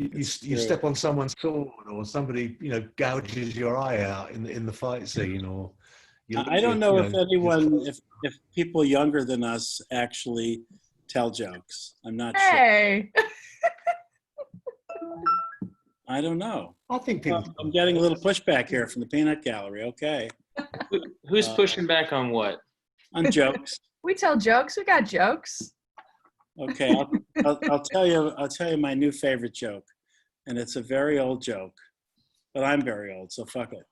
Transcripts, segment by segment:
you step on someone's sword, or somebody, you know, gouges your eye out in the fight scene, or I don't know if anyone, if people younger than us actually tell jokes. I'm not sure. I don't know. I think people. I'm getting a little pushback here from the peanut gallery. Okay. Who's pushing back on what? On jokes. We tell jokes. We got jokes. Okay, I'll tell you my new favorite joke, and it's a very old joke, but I'm very old, so fuck it.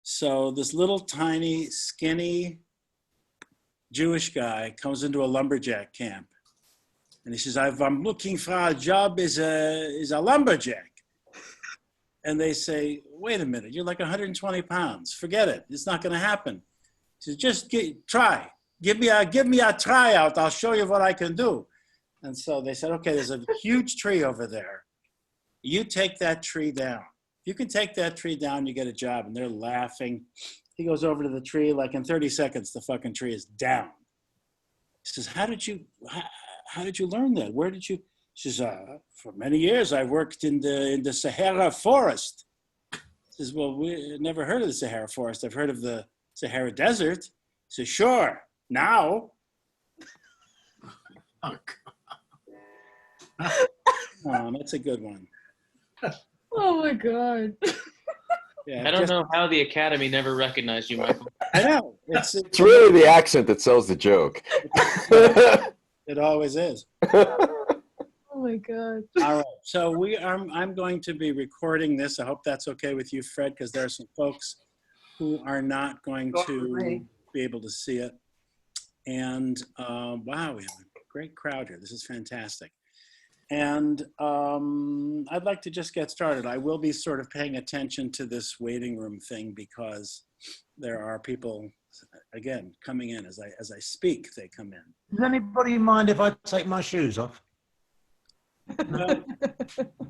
So this little tiny, skinny Jewish guy comes into a lumberjack camp, and he says, "I'm looking for a job as a lumberjack." And they say, "Wait a minute, you're like 120 pounds. Forget it. It's not going to happen." He says, "Just try. Give me a tryout. I'll show you what I can do." And so they said, "Okay, there's a huge tree over there. You take that tree down. If you can take that tree down, you get a job." And they're laughing. He goes over to the tree, like in 30 seconds, the fucking tree is down. He says, how did you learn that? Where did you? She says, "For many years, I worked in the Sahara forest." He says, "Well, we never heard of the Sahara forest. I've heard of the Sahara desert." He says, "Sure, now." Oh, That's a good one. Oh my God. Yeah, I don't know how the Academy never recognized you, Michael. I know. It's really the accent that sells the joke. It always is. Oh my God. All right. So I'm going to be recording this. I hope that's okay with you, Fred, because there are some folks who are not going to be able to see it. And wow, we have a great crowd here. This is fantastic. And I'd like to just get started. I will be sort of paying attention to this waiting room thing because there are people, again, coming in as I speak. They come in. Does anybody mind if I take my shoes off?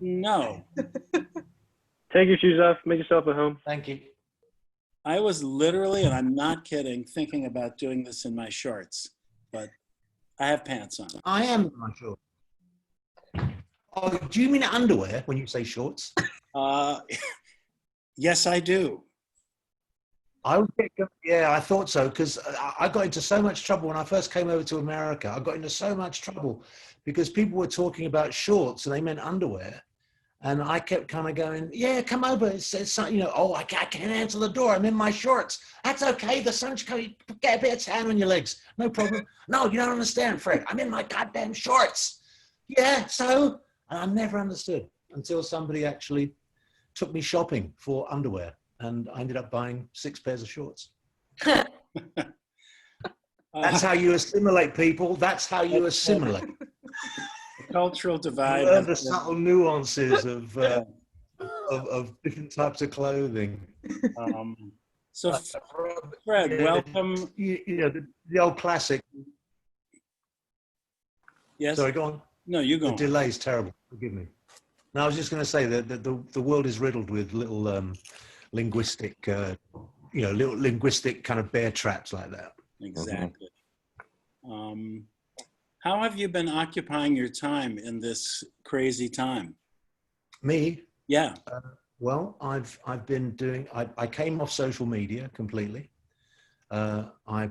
No. Take your shoes off. Make yourself at home. Thank you. I was literally, and I'm not kidding, thinking about doing this in my shorts, but I have pants on. I am in my shorts. Oh, do you mean underwear when you say shorts? Yes, I do. Yeah, I thought so, because I got into so much trouble when I first came over to America. I got into so much trouble because people were talking about shorts and they meant underwear. And I kept kind of going, "Yeah, come over." It's you know, "Oh, I can't answer the door. I'm in my shorts." "That's okay. The sun's coming. Get a bit of tan on your legs. No problem." "No, you don't understand, Fred. I'm in my goddamn shorts." "Yeah, so?" And I never understood until somebody actually took me shopping for underwear. And I ended up buying 6 pairs of shorts. That's how you assimilate, people. That's how you assimilate. Cultural divide. Learn the subtle nuances of different types of clothing. So, Fred, welcome. You know, the old classic. Yes. Sorry, go on. No, you go. The delay's terrible. Forgive me. No, I was just going to say that the world is riddled with little linguistic, little linguistic kind of bear traps like that. Exactly. How have you been occupying your time in this crazy time? Me? Yeah. Well, I've been doing. I came off social media completely. I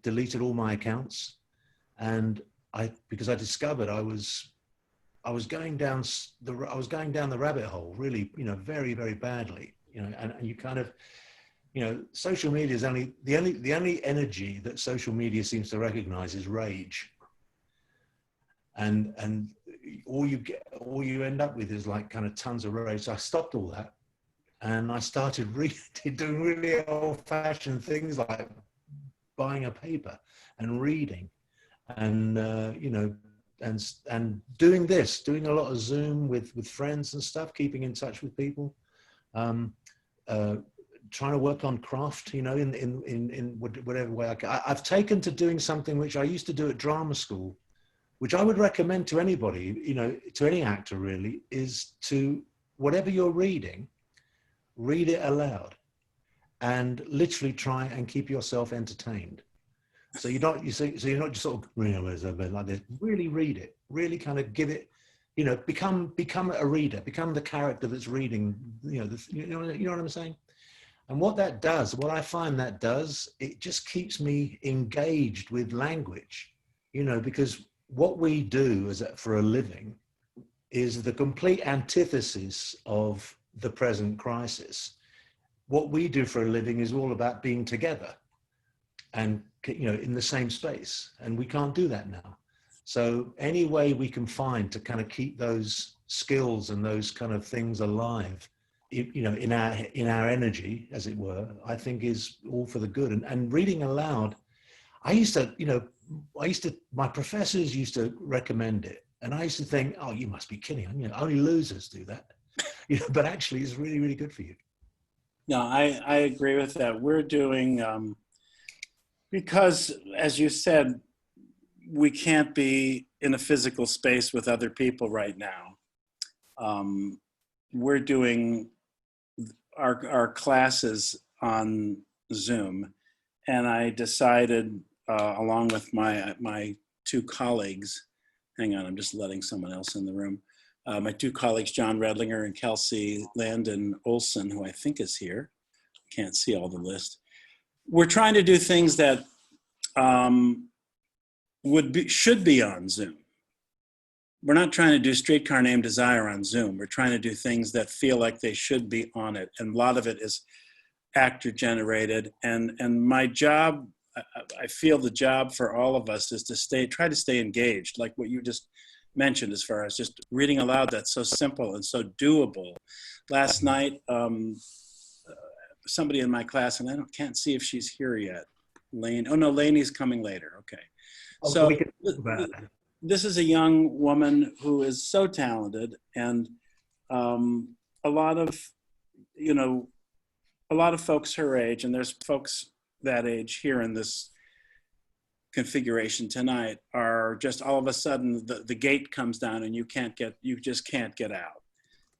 deleted all my accounts, and because I discovered I was going down the rabbit hole really, very, very badly, and you kind of, social media is the only energy that social media seems to recognize is rage. And all you end up with is like kind of tons of rage. So I stopped all that, and I started doing really old-fashioned things like buying a paper and reading, and and doing a lot of Zoom with friends and stuff, keeping in touch with people, trying to work on craft, in whatever way I can. I've taken to doing something which I used to do at drama school, which I would recommend to anybody, to any actor really, is to, whatever you're reading, read it aloud and literally try and keep yourself entertained. So you're not just sort of like this. Really read it. Really kind of give it, you know, become a reader, become the character that's reading, you know, you know what I'm saying? And what that does, what I find that does, it just keeps me engaged with language, you know, because what we do for a living is the complete antithesis of the present crisis. What we do for a living is all about being together and, you know, in the same space. And we can't do that now. So any way we can find to kind of keep those skills and those kind of things alive, you know, in our energy, as it were, I think is all for the good. And reading aloud, I used to, you know, my professors used to recommend it. And I used to think, oh, you must be kidding. You know, only losers do that. You know, but actually it's really, really good for you. No, I agree with that. We're doing, because as you said, we can't be in a physical space with other people right now. We're doing our classes on Zoom, and I decided, along with my two colleagues, hang on, I'm just letting someone else in the room. My two colleagues, John Redlinger and Kelsey Landon Olson, who I think is here. Can't see all the list. We're trying to do things that should be on Zoom. We're not trying to do Streetcar Named Desire on Zoom. We're trying to do things that feel like they should be on it. And a lot of it is actor generated. And my job, I feel the job for all of us is to try to stay engaged, like what you just mentioned as far as just reading aloud. That's so simple and so doable. Last night, somebody in my class, and I can't see if she's here yet. Lane, oh no, Laney's coming later, okay. So we can talk about that. This is a young woman who is so talented, and a lot of folks her age, and there's folks that age here in this configuration tonight, are just all of a sudden the gate comes down and you just can't get out.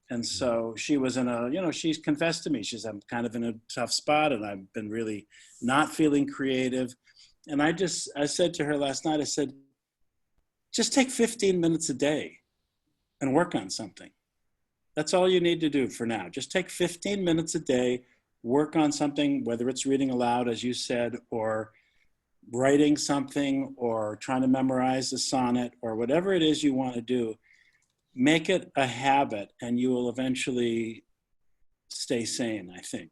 And so she was she's confessed to me, I'm kind of in a tough spot and I've been really not feeling creative. And I said to her last night, I said, just take 15 minutes a day and work on something. That's all you need to do for now. Just take 15 minutes a day, work on something, whether it's reading aloud, as you said, or writing something, or trying to memorize a sonnet, or whatever it is you want to do. Make it a habit and you will eventually stay sane, I think.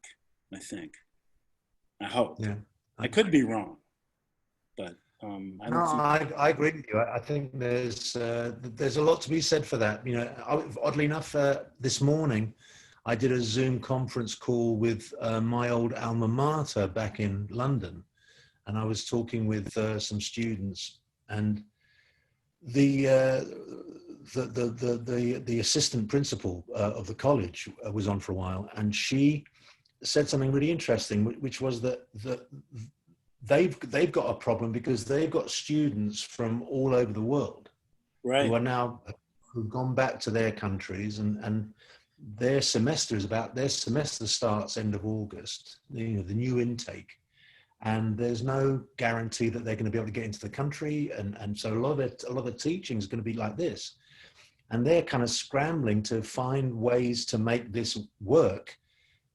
I hope. Yeah. I could be wrong, but I agree with you. I think there's a lot to be said for that. You know, oddly enough, this morning I did a Zoom conference call with my old alma mater back in London, and I was talking with some students, and the assistant principal of the college was on for a while, and she said something really interesting, which was that they've got a problem because they've got students from all over the world, right, who've gone back to their countries, and their semester starts end of August, you know, the new intake, and there's no guarantee that they're going to be able to get into the country, and so a lot of the teaching is going to be like this, and they're kind of scrambling to find ways to make this work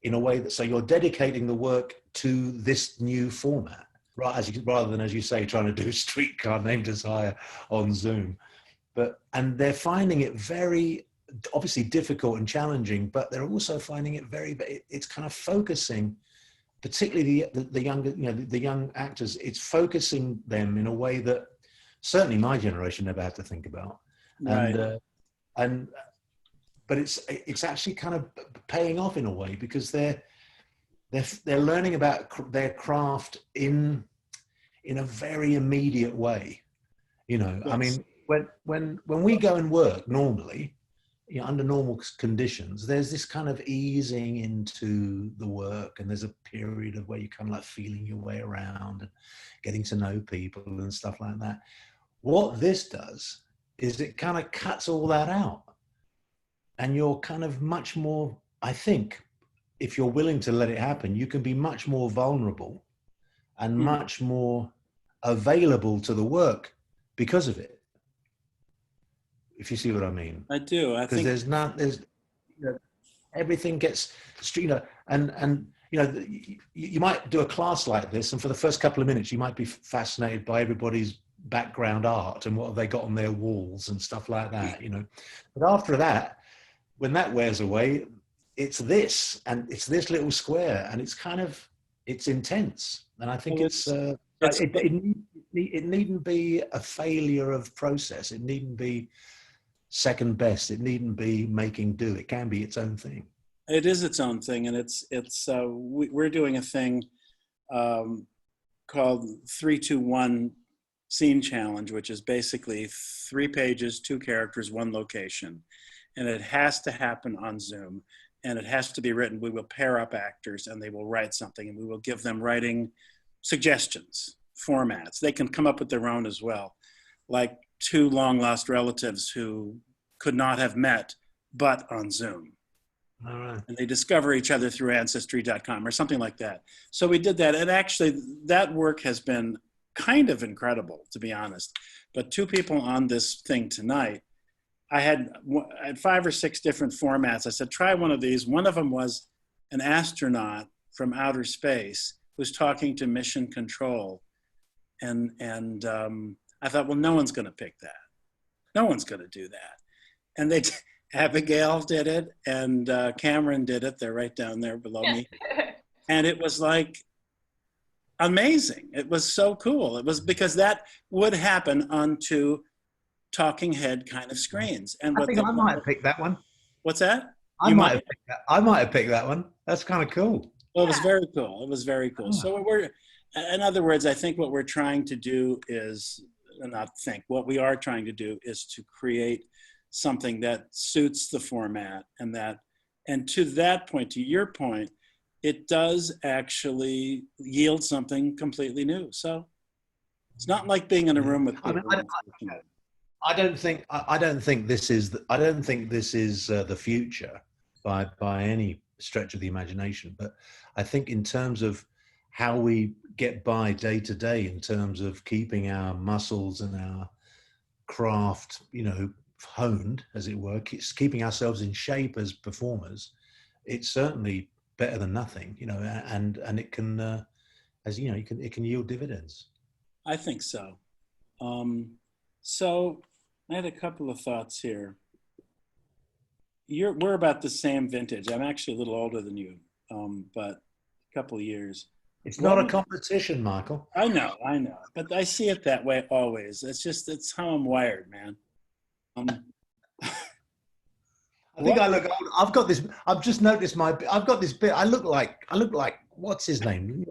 in a way that, so you're dedicating the work to this new format, right? Rather than, as you say, trying to do Streetcar Named Desire on Zoom. And they're finding it very, obviously difficult and challenging, but they're also finding it it's kind of focusing, particularly the younger, you know, the young actors, it's focusing them in a way that certainly my generation never had to think about. right. But it's actually kind of paying off in a way, because they're learning about their craft in a very immediate way. You know, yes. I mean, when we go and work normally, you know, under normal conditions, there's this kind of easing into the work, and there's a period of where you're kind of like feeling your way around and getting to know people and stuff like that. What this does is it kind of cuts all that out. And you're kind of much more, I think, if you're willing to let it happen, you can be much more vulnerable and much more available to the work because of it. if you see what I mean. I do. I Because think there's you know, everything gets, you know, and you know, you might do a class like this, and for the first couple of minutes, you might be fascinated by everybody's background art and what have they got on their walls and stuff like that, you know. But after that, when that wears away, it's this, and it's this little square, and it's intense, and I think Well, it needn't be a failure of process. It needn't be second best. It needn't be making do. It can be its own thing. it is its own thing, and we're doing a thing called 3-2-1 Scene Challenge, which is basically 3 pages, 2 characters, 1 location, and it has to happen on Zoom, and it has to be written. We will pair up actors, and they will write something, and we will give them writing suggestions, formats. They can come up with their own as well, like 2 long lost relatives who could not have met but on Zoom. All right. And they discover each other through ancestry.com or something like that. So we did that, and actually that work has been kind of incredible, to be honest. But 2 people on this thing tonight, I had 5 or 6 different formats. I said, try one of these. One of them was an astronaut from outer space who's talking to mission control. And I thought, well, no one's going to pick that. No one's going to do that. And Abigail did it, and Cameron did it. They're right down there below me. And it was like amazing. It was so cool. It was because that would happen on 2 talking head kind of screens. And I think I might have picked that one. What's that? I might have picked that one. That's kind of cool. Well, it was very cool. It was very cool. So in other words, I think what we're trying to do is, what we are trying to do is to create something that suits the format, and to that point, to your point, it does actually yield something completely new. So it's not like being in a room with people. I don't think this is the future by any stretch of the imagination. But I think in terms of how we get by day to day, in terms of keeping our muscles and our craft, you know, honed, as it were, keeping ourselves in shape as performers, it's certainly better than nothing, you know, and it can, as you know, it can yield dividends. I think so. So I had a couple of thoughts here. We're about the same vintage. I'm actually a little older than you, but a couple of years. It's not a competition, Michael. I know, but I see it that way always. It's how I'm wired, man. I think I look old. I've got this. I've just noticed I've got this bit. I look like what's his name?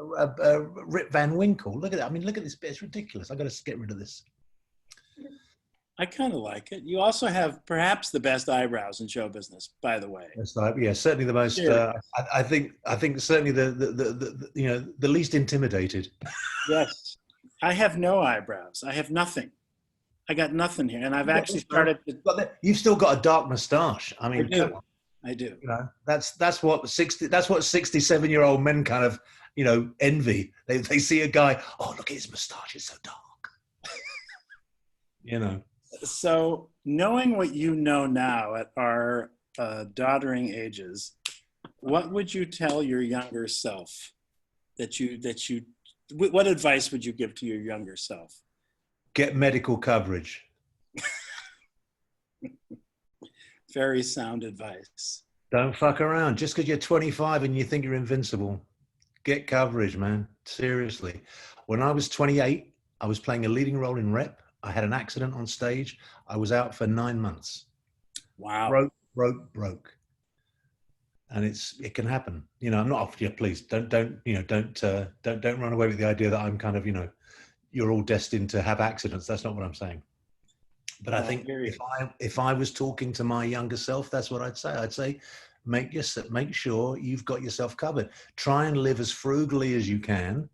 Rip Van Winkle. Look at it. I mean, look at this bit. It's ridiculous. I've got to get rid of this. I kind of like it. You also have perhaps the best eyebrows in show business, by the way. That's like, yeah, certainly the most. I think certainly the the least intimidated. Yes, I have no eyebrows. I have nothing. I got nothing here, and I've actually started. You've still got a dark moustache. I mean, I do. You know, that's what 67-year-old men kind of, you know, envy. They see a guy. Oh, look at his moustache; it's so dark. You know. So, knowing what you know now at our doddering ages, what would you tell your younger self? What advice would you give to your younger self? Get medical coverage. Very sound advice. Don't fuck around. Just because you're 25 and you think you're invincible, get coverage, man. Seriously. When I was 28, I was playing a leading role in Rep. I had an accident on stage. I was out for 9 months. Wow. Broke. And it can happen. You know, I'm not off. Yeah, please don't run away with the idea that I'm kind of, you know, you're all destined to have accidents. That's not what I'm saying. But I think if I was talking to my younger self, that's what I'd say. I'd say, make sure you've got yourself covered. Try and live as frugally as you can,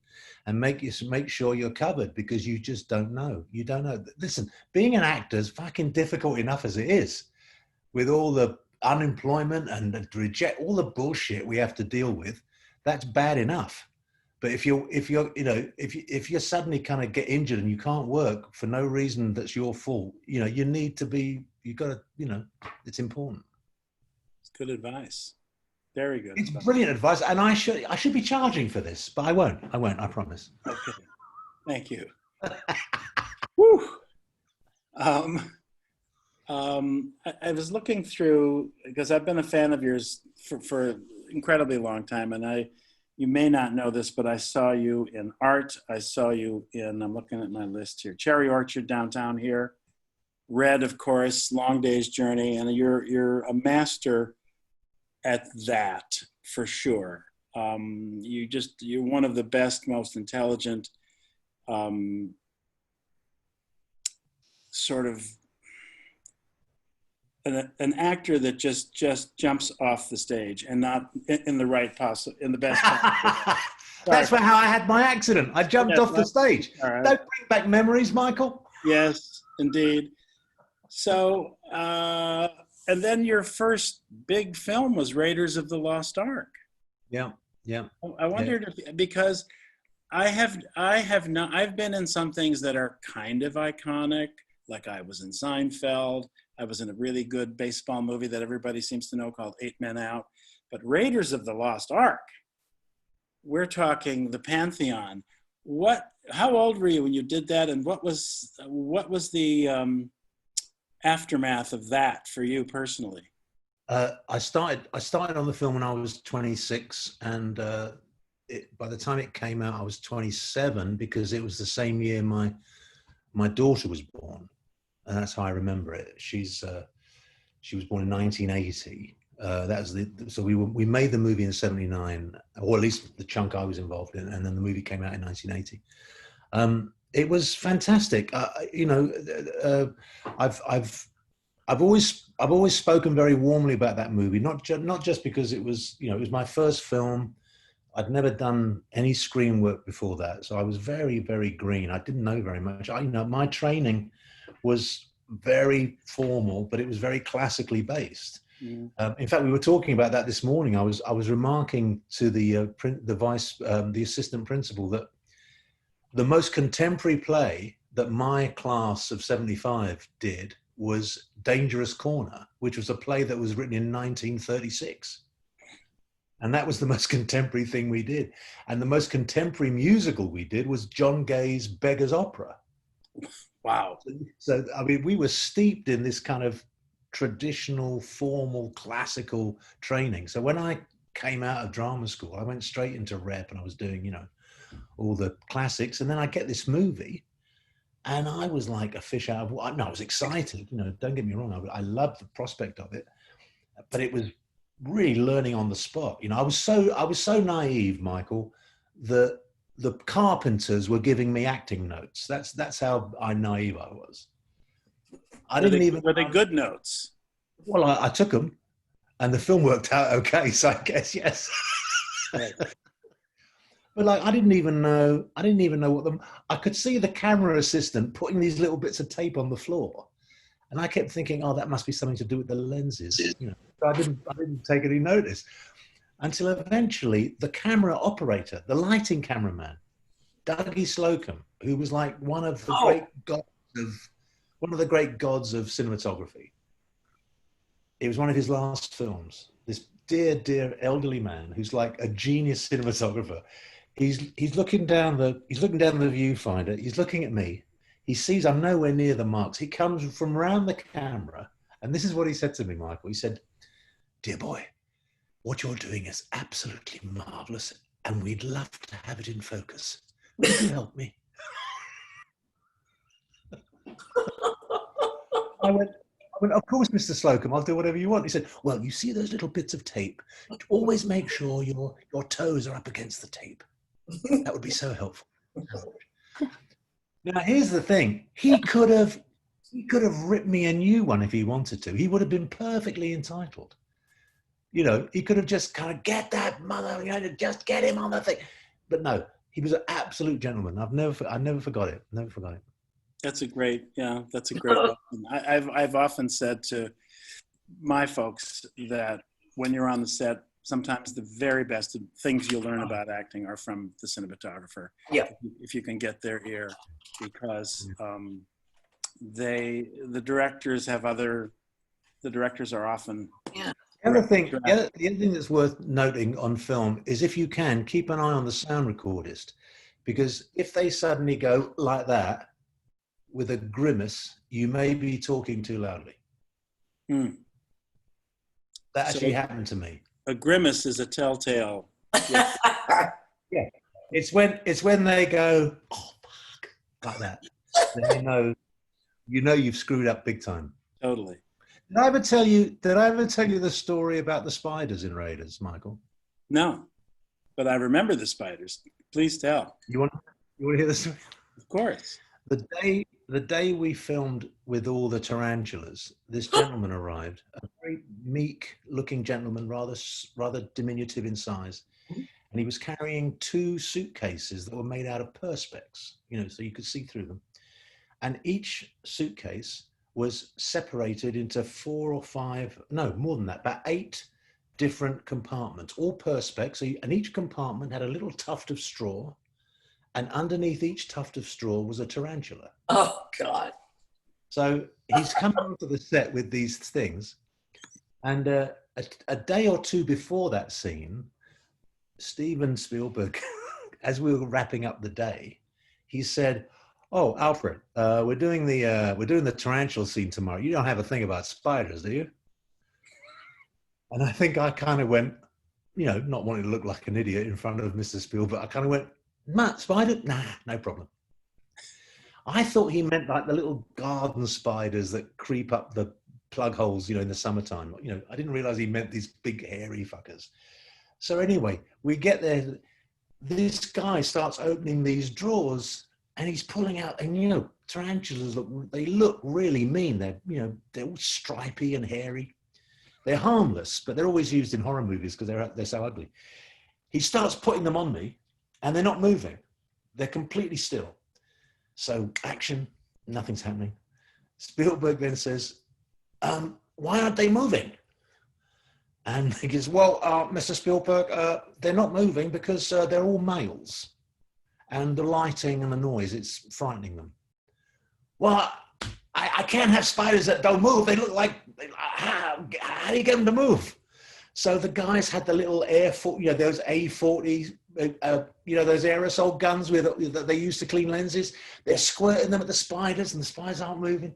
and make sure you're covered, because you just don't know. You don't know. Listen, being an actor is fucking difficult enough as it is, with all the unemployment and all the bullshit we have to deal with. That's bad enough. But if you're suddenly kind of get injured and you can't work for no reason that's your fault, you need to be. You got to, it's important. It's good advice. Very good. It's advice. brilliant advice, and I should be charging for this, but I won't. I promise. Okay. Thank you. Whew. I was looking through, because I've been a fan of yours for an incredibly long time, and you may not know this, but I saw you in art. I saw you in, I'm looking at my list here, Cherry Orchard downtown here, Red, of course, Long Day's Journey, and you're a master at that for sure. You're one of the best, most intelligent, sort of an actor that just jumps off the stage, and not in the best possible. That's how I had my accident. I jumped off the stage. Right. Don't bring back memories, Michael. Yes, indeed. So, and then your first big film was Raiders of the Lost Ark. Yeah. I wondered if, because I've been in some things that are kind of iconic, like I was in Seinfeld. I was in a really good baseball movie that everybody seems to know called 8 Men Out. But Raiders of the Lost Ark, we're talking the Pantheon. How old were you when you did that, and what was the aftermath of that for you personally? I started on the film when I was 26, and by the time it came out, I was 27, because it was the same year my daughter was born, and that's how I remember it. She was born in 1980. So we made the movie in 79, or at least the chunk I was involved in, and then the movie came out in 1980. It was fantastic. I've always spoken very warmly about that movie, not just because it was my first film. I'd never done any screen work before that, so I was very, very green. I didn't know very much. My training was very formal, but it was very classically based. In fact, we were talking about that this morning. I was remarking to the assistant principal that the most contemporary play that my class of 75 did was Dangerous Corner, which was a play that was written in 1936. And that was the most contemporary thing we did. And the most contemporary musical we did was John Gay's Beggar's Opera. Wow. So, I mean, we were steeped in this kind of traditional, formal, classical training. So when I came out of drama school, I went straight into rep, and I was doing, all the classics. And then I get this movie, and I was like a fish out of water. No, I was excited, don't get me wrong. I loved the prospect of it, but it was really learning on the spot. I was so naive, Michael, that the Carpenters were giving me acting notes. That's how naive I was. Were they good notes? Well, I took them, and the film worked out okay. So I guess yes. Right. But I didn't even know what I could see the camera assistant putting these little bits of tape on the floor, and I kept thinking, oh, that must be something to do with the lenses. So I didn't take any notice until eventually the camera operator, the lighting cameraman, Dougie Slocum, who was like one of the great gods of cinematography. It was one of his last films. This dear elderly man who's like a genius cinematographer. He's looking down the viewfinder. He's looking at me. He sees I'm nowhere near the marks. He comes from around the camera, and this is what he said to me, Michael. He said, "Dear boy, what you're doing is absolutely marvelous, and we'd love to have it in focus. Would you help me?" I went, "Of course, Mr. Slocum, I'll do whatever you want." He said, "Well, you see those little bits of tape? Always make sure your toes are up against the tape. That would be so helpful." Now, here's the thing. He could have ripped me a new one if he wanted to. He would have been perfectly entitled. He could have just kind of, get that mother, just get him on the thing. But no, he was an absolute gentleman. I never forgot it. Never forgot it. That's a great lesson. I've often said to my folks that when you're on the set, sometimes the very best things you'll learn about acting are from the cinematographer. Yeah. If you can get their ear, because the directors are often. Yeah. The other thing that's worth noting on film is, if you can, keep an eye on the sound recordist, because if they suddenly go like that with a grimace, you may be talking too loudly. Hmm. That actually happened to me. A grimace is a telltale. Yeah. It's when they go, oh fuck, like that. Then you know you've screwed up big time. Totally. Did I ever tell you the story about the spiders in Raiders, Michael? No, but I remember the spiders. Please tell. You want to hear the story? Of course. The day we filmed with all the tarantulas, this gentleman arrived, a very meek-looking gentleman, rather diminutive in size, and he was carrying 2 suitcases that were made out of perspex, so you could see through them. And each suitcase was separated into 4 or 5, no, more than that, about 8 different compartments, all perspex, and each compartment had a little tuft of straw, and underneath each tuft of straw was a tarantula. Oh, God. So he's come onto the set with these things, and a day or two before that scene, Steven Spielberg, as we were wrapping up the day, he said, "Oh, Alfred, we're doing the tarantula scene tomorrow. You don't have a thing about spiders, do you?" And I think I kind of went, not wanting to look like an idiot in front of Mr. Spielberg, I kind of went, "Matt, spider? Nah, no problem." I thought he meant like the little garden spiders that creep up the plug holes, in the summertime. I didn't realize he meant these big hairy fuckers. So anyway, we get there. This guy starts opening these drawers, and he's pulling out, and tarantulas look really mean. They're all stripy and hairy. They're harmless, but they're always used in horror movies because they're so ugly. He starts putting them on me, and they're not moving. They're completely still. So action, nothing's happening. Spielberg then says, "Why aren't they moving?" And he goes, "Well, Mr. Spielberg, they're not moving because they're all males. And the lighting and the noise, it's frightening them." "Well, I can't have spiders that don't move. They look like, how do you get them to move?" So the guys had the little those A40, those aerosol guns that they use to clean lenses. They're squirting them at the spiders, and the spiders aren't moving.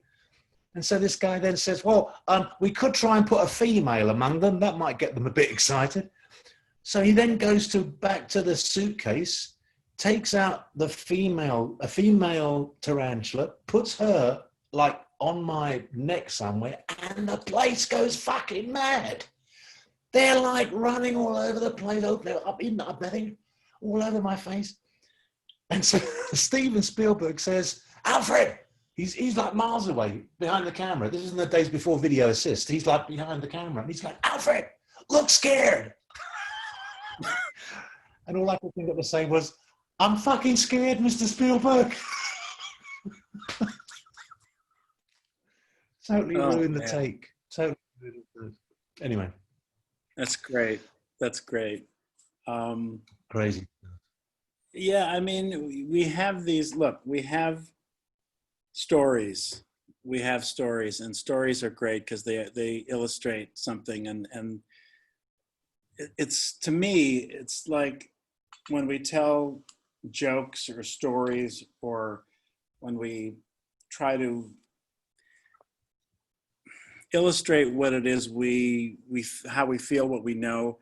And so this guy then says, "Well, we could try and put a female among them. That might get them a bit excited." So he then goes back to the suitcase, takes out a female tarantula, puts her like on my neck somewhere, and the place goes fucking mad. They're like running all over the place, up in the bedding, all over my face. And so Steven Spielberg says, "Alfred," he's like miles away behind the camera. This is in the days before video assist. He's like behind the camera, and he's like, "Alfred, look scared." And all I could think of was saying was, "I'm fucking scared, Mr. Spielberg." Totally ruined the take. Totally ruined the... Anyway. That's great. That's great. Crazy. Yeah, I mean, we have stories. We have stories, and stories are great because they illustrate something. And it's, to me, it's like when we tell jokes or stories, or when we try to illustrate what it is how we feel, what we know.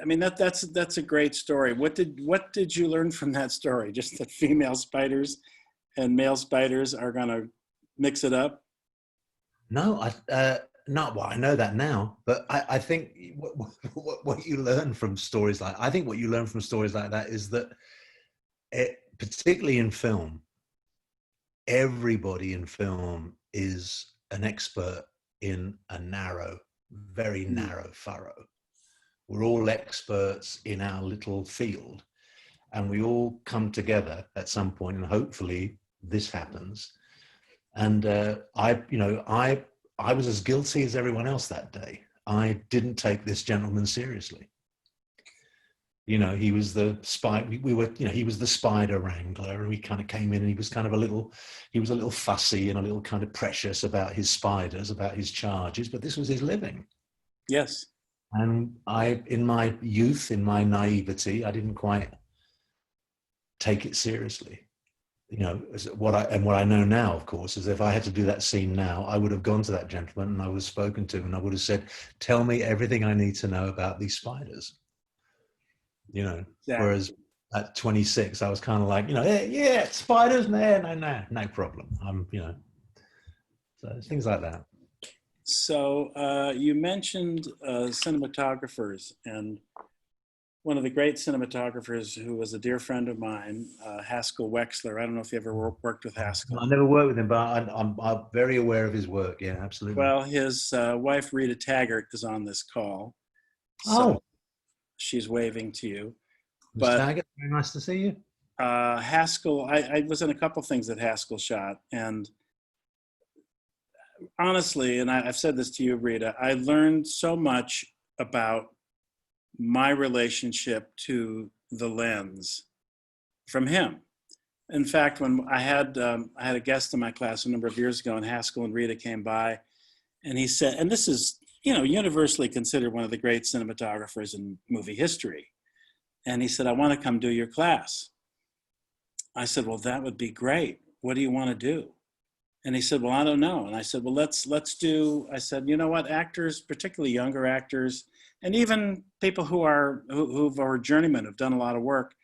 I mean, that's a great story. What did you learn from that story? Just that female spiders and male spiders are gonna mix it up? No, not well. I know that now, but I think what you learn from stories like that is that particularly in film, everybody in film is an expert in a very narrow furrow. We're all experts in our little field, and we all come together at some point, and hopefully this happens. And I was as guilty as everyone else that day. I didn't take this gentleman seriously. You know, he was the spy. We were, you know, he was the spider wrangler, and we kind of came in, and he was a little fussy and a little kind of precious about his spiders, about his charges. But this was his living. Yes. And in my youth, in my naivety, I didn't quite take it seriously. You know, what I know now, of course, is if I had to do that scene now, I would have gone to that gentleman and I would have spoken to him and I would have said, "Tell me everything I need to know about these spiders." You know, Exactly. whereas at 26, I was kind of like, you know, yeah, spiders, no problem. You know, so things like that. So you mentioned cinematographers, and one of the great cinematographers who was a dear friend of mine, Haskell Wexler. I don't know if you ever worked with Haskell. I never worked with him, but I'm very aware of his work. Yeah, absolutely. Well, his wife, Rita Taggart, is on this call. So she's waving to you. Ms. But Taggart, very nice to see you. Haskell, I was in a couple things that Haskell shot. And honestly, and I've said this to you, Rita, I learned so much about my relationship to the lens from him. In fact, when I had a guest in my class a number of years ago, and Haskell and Rita came by, and he said, and this is, you know, universally considered one of the great cinematographers in movie history. And he said, "I want to come do your class." I said, "Well, that would be great. What do you want to do?" And he said, "Well, I don't know." And I said, "Well, let's do," I said, "You know what, actors, particularly younger actors, and even people who are journeymen, who've done a lot of work,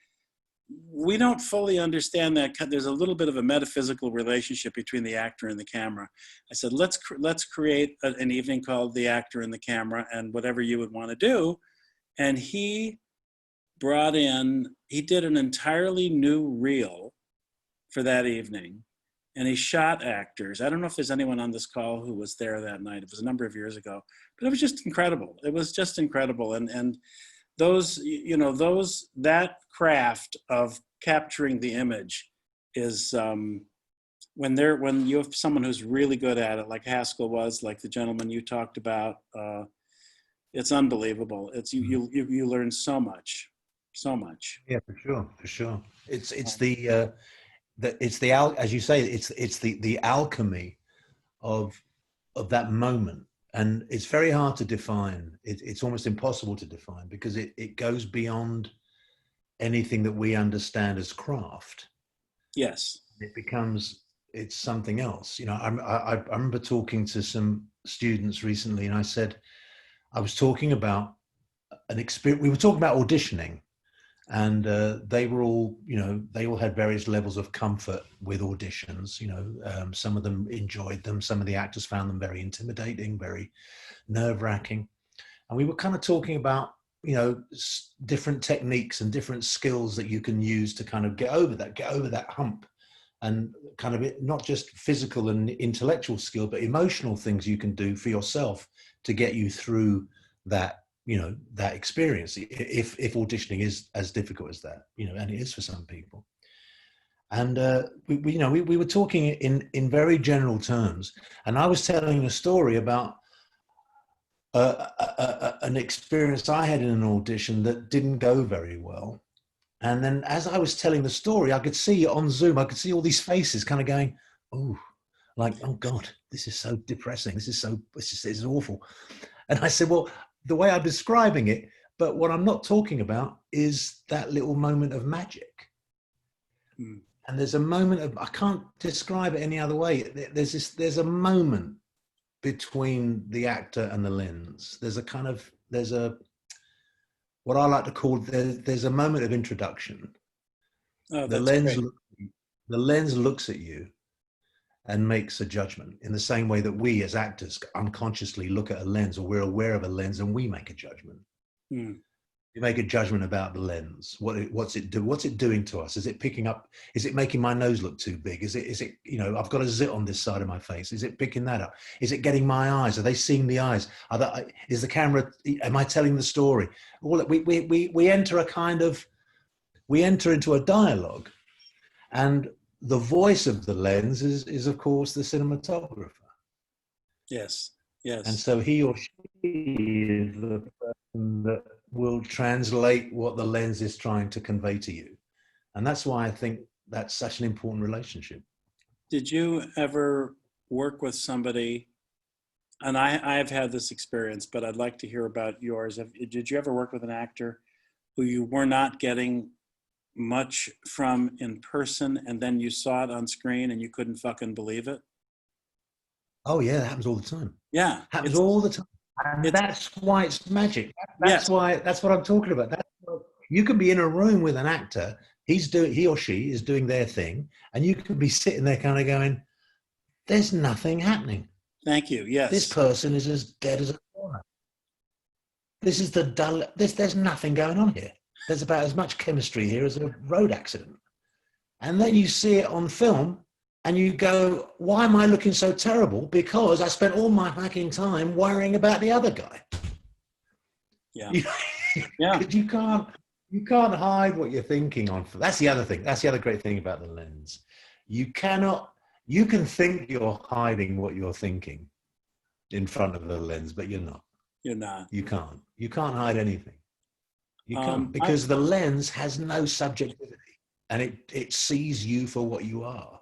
we don't fully understand that there's a little bit of a metaphysical relationship between the actor and the camera." I said, let's create an evening called The Actor and the Camera, and whatever you would want to do." And he did an entirely new reel for that evening, and he shot actors. I don't know if there's anyone on this call who was there that night. It was a number of years ago, but it was just incredible. It was just incredible. And those, you know, that craft of capturing the image is, when you have someone who's really good at it, like Haskell was, like the gentleman you talked about, it's unbelievable. You learn so much. Yeah, for sure. It's as you say, it's the alchemy of that moment, and it's very hard to define. It's almost impossible to define because it goes beyond anything that we understand as craft. Yes. It's something else. You know, I remember talking to some students recently, and I was talking about an experience. We were talking about auditioning. And they were all, you know, they all had various levels of comfort with auditions. You know, some of them enjoyed them. Some of the actors found them very intimidating, very nerve-wracking. And we were kind of talking about, you know, different techniques and different skills that you can use to kind of get over that hump, and kind of not just physical and intellectual skill, but emotional things you can do for yourself to get you through that, you know, that experience, if auditioning is as difficult as that, you know, and it is for some people. And we were talking in very general terms, and I was telling a story about an experience I had in an audition that didn't go very well. And then as I was telling the story, I could see on Zoom, I could see all these faces kind of going, "Oh, like, oh God, this is so depressing. This is awful." And I said, "Well, the way I'm describing it, but what I'm not talking about is that little moment of magic." Mm. And there's a moment of, I can't describe it any other way. There's a moment between the actor and the lens. There's what I like to call, there's a moment of introduction. Oh, The lens looks at you and makes a judgment in the same way that we as actors unconsciously look at a lens, or we're aware of a lens and we make a judgment. Mm. You make a judgment about the lens. What's it doing to us? Is it picking up? Is it making my nose look too big? Is it, you know, I've got a zit on this side of my face. Is it picking that up? Is it getting my eyes? Are they seeing the eyes? Is the camera, am I telling the story? We enter into a dialogue, and the voice of the lens is of course the cinematographer. Yes. Yes. And so he or she is the person that will translate what the lens is trying to convey to you. And that's why I think that's such an important relationship. Did you ever work with somebody, and I've had this experience, but I'd like to hear about yours. Did you ever work with an actor who you were not getting much from in person, and then you saw it on screen and you couldn't fucking believe it? Oh yeah, that happens all the time. Yeah. Happens all the time. And that's why it's magic. That's Yes. why, that's what I'm talking about. You can be in a room with an actor, he or she is doing their thing, and you could be sitting there kind of going, there's nothing happening. Thank you. Yes. This person is as dead as a corner. This is the dull, there's nothing going on here. There's about as much chemistry here as a road accident. And then you see it on film and you go, why am I looking so terrible? Because I spent all my fucking time worrying about the other guy. Yeah. Yeah. You can't hide what you're thinking on. That's the other thing. That's the other great thing about the lens. You can think you're hiding what you're thinking in front of the lens, but you're not. You're not. You can't hide anything. You can't, because the lens has no subjectivity and it sees you for what you are,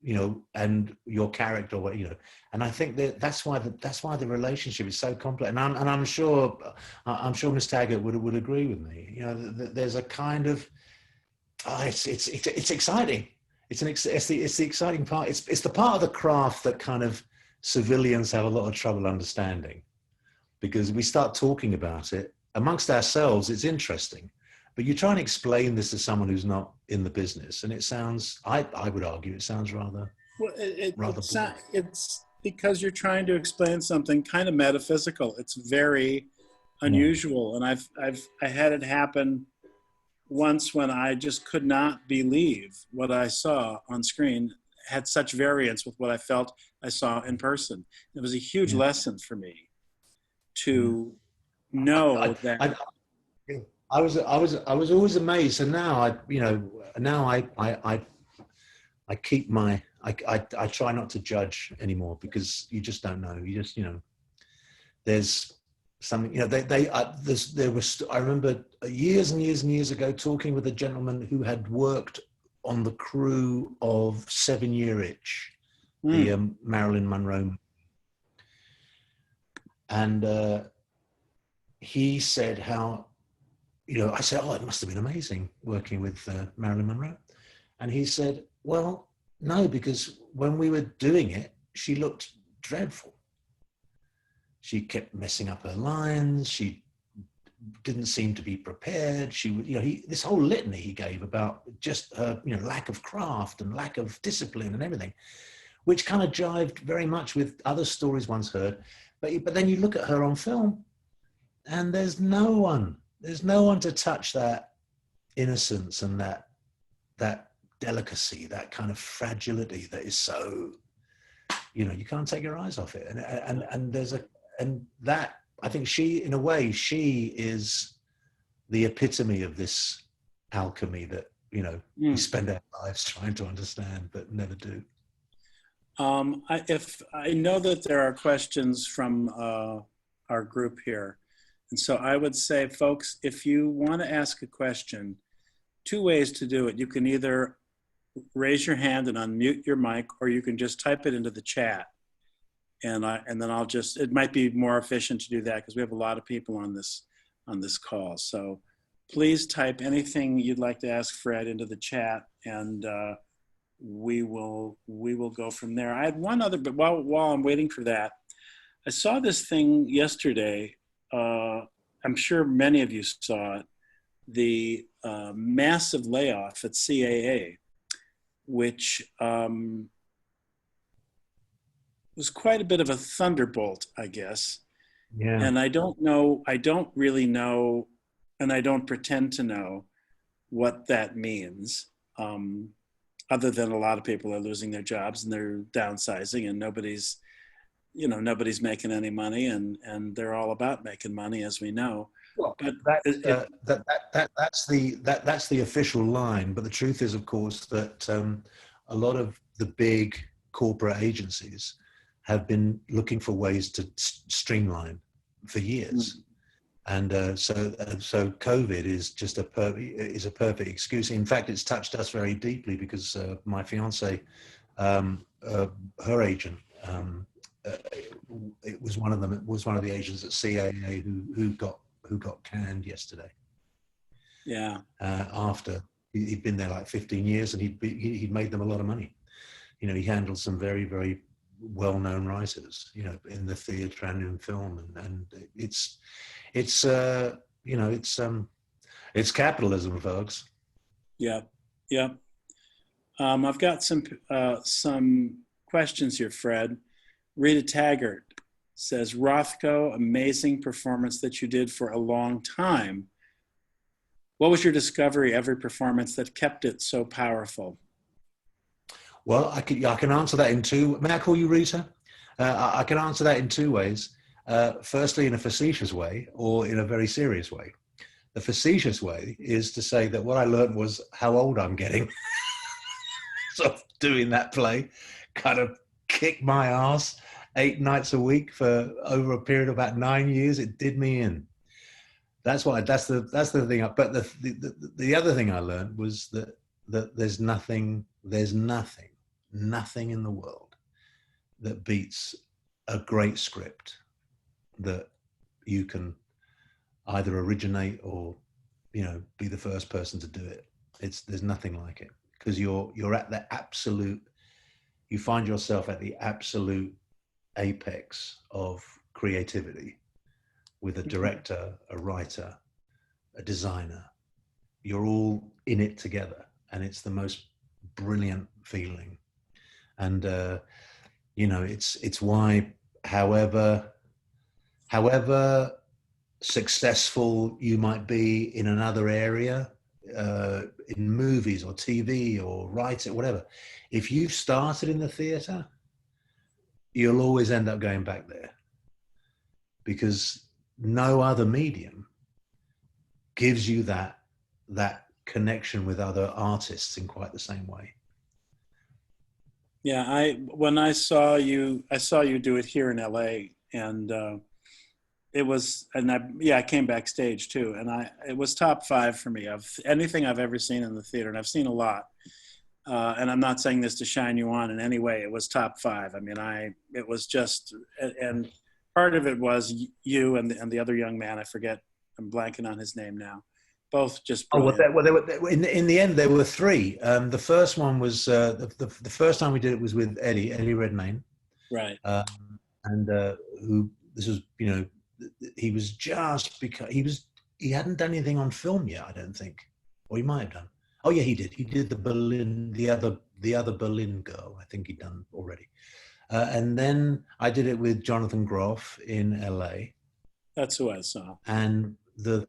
you know, and your character, you know. And I think that's why the relationship is so complex. And I'm sure Miss Taggart would agree with me. You know, there's a kind of, it's exciting. It's the exciting part. It's the part of the craft that kind of civilians have a lot of trouble understanding, because we start talking about it amongst ourselves. It's interesting, but you try and explain this to someone who's not in the business, and it sounds, I would argue, it sounds rather, well, rather boring. it's because you're trying to explain something kind of metaphysical. It's very unusual, and I had it happen once when I just could not believe what I saw on screen had such variance with what I felt I saw in person. It was a huge lesson for me to know that. I was always amazed. So now I keep my, I try not to judge anymore, because you just don't know. You just, you know, there's something, you know, there was, I remember years and years and years ago talking with a gentleman who had worked on the crew of 7 Year Itch, the Marilyn Monroe. And he said how, you know, I said, oh, it must have been amazing working with Marilyn Monroe. And he said, well, no, because when we were doing it, she looked dreadful. She kept messing up her lines. She didn't seem to be prepared. She would, you know, this whole litany he gave about just her, you know, lack of craft and lack of discipline and everything, which kind of jived very much with other stories one's heard. But then you look at her on film, and there's no one to touch that innocence and that delicacy, that kind of fragility that is so, you know, you can't take your eyes off it. And that, I think she, in a way, she is the epitome of this alchemy that, you know, we spend our lives trying to understand, but never do. If I know that there are questions from our group here, and so I would say, folks, if you want to ask a question, 2 ways to do it. You can either raise your hand and unmute your mic, or you can just type it into the chat. And then I'll just, it might be more efficient to do that because we have a lot of people on this call. So please type anything you'd like to ask Fred into the chat, and we will go from there. I had one other, but while I'm waiting for that, I saw this thing yesterday. I'm sure many of you saw it, the massive layoff at CAA, which was quite a bit of a thunderbolt, I guess. Yeah. And I don't really know, and I don't pretend to know what that means, other than a lot of people are losing their jobs and they're downsizing, and nobody's making any money, and they're all about making money, as we know. Well, but that's the official line. But the truth is, of course, that a lot of the big corporate agencies have been looking for ways to streamline for years. And so COVID is just a perfect excuse. In fact, it's touched us very deeply because my fiance, her agent, it was one of them. It was one of the agents at CAA who got canned yesterday. Yeah. After he'd been there like 15 years and he'd made them a lot of money. You know, he handled some very, very well-known writers, you know, in the theatre and in film, and it's you know, it's capitalism, folks. Yeah. Yeah. I've got some questions here, Fred. Rita Taggart says, Rothko, amazing performance that you did for a long time. What was your discovery every performance that kept it so powerful? Well, I can answer that in two. May I call you Rita? I can answer that in two ways. Firstly, in a facetious way or in a very serious way. The facetious way is to say that what I learned was how old I'm getting. So doing that play kind of kicked my ass 8 nights a week for over a period of about 9 years. It did me in. That's the thing. But the other thing I learned was that there's nothing in the world that beats a great script that you can either originate or, you know, be the first person to do it. There's nothing like it, because you're at the absolute, you find yourself at the absolute apex of creativity with a director, a writer, a designer. You're all in it together, and it's the most brilliant feeling. And you know, it's why, however successful you might be in another area, in movies or TV or writing, whatever, if you've started in the theater, you'll always end up going back there, because no other medium gives you that connection with other artists in quite the same way. Yeah, when I saw you do it here in LA, and it was, and I came backstage too, and it was top 5 for me of anything I've ever seen in the theater, and I've seen a lot. And I'm not saying this to shine you on in any way. It was top 5. I mean, it was just, and part of it was you and the other young man, I forget, I'm blanking on his name now. Both just brilliant. They were in the end. There were 3. The first one was the first time we did it was with Eddie Redmayne, right? And who, this was, you know, he was just, because he hadn't done anything on film yet, I don't think, or he might have done. Oh yeah, he did. He did the other Berlin girl. I think he'd done already. And then I did it with Jonathan Groff in LA. That's who I saw. And the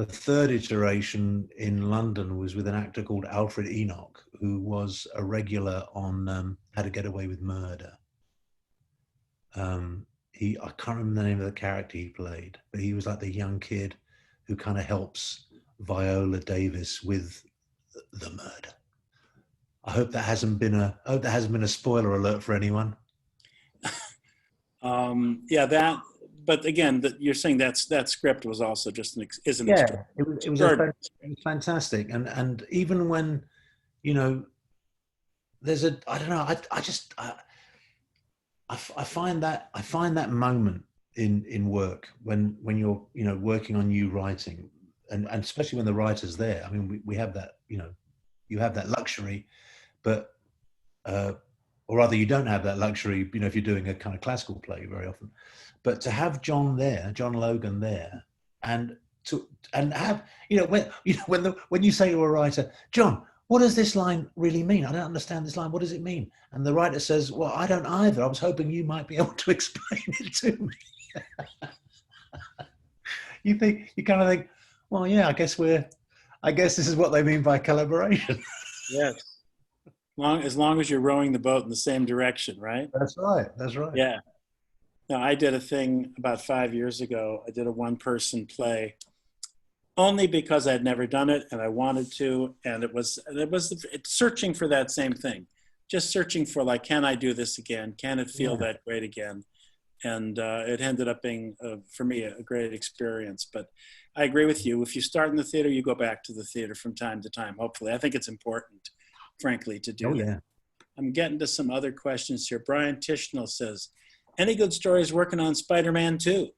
third iteration in London was with an actor called Alfred Enoch, who was a regular on How to Get Away with Murder. I can't remember the name of the character he played, but he was like the young kid who kind of helps Viola Davis with the murder. I hope that hasn't been a spoiler alert for anyone. Yeah, but again, you're saying that script was also just it was fantastic, and even when, you know, there's I don't know, I find that moment in work when you're, you know, working on new writing, and especially when the writer's there. I mean, we have that, you know, you have that luxury, but or rather you don't have that luxury, you know, if you're doing a kind of classical play very often. But to have John Logan there, and have, you know, when you say to a writer, John, what does this line really mean? I don't understand this line. What does it mean? And the writer says, well, I don't either. I was hoping you might be able to explain it to me. You kind of think, well, yeah, I guess this is what they mean by collaboration. Yes. As long as you're rowing the boat in the same direction, right? That's right. Yeah. Now, I did a thing about 5 years ago. I did a one-person play only because I'd never done it and I wanted to, and it was searching for that same thing. just searching for like, can I do this again? Can it feel Yeah. that great again? And it ended up being, for me, a great experience. But I agree with you. If you start in the theater, you go back to the theater from time to time, hopefully. I think it's important, frankly, to do Oh that. yeah. I'm getting to some other questions here. Brian Tishnell says, any good stories working on Spider-Man 2?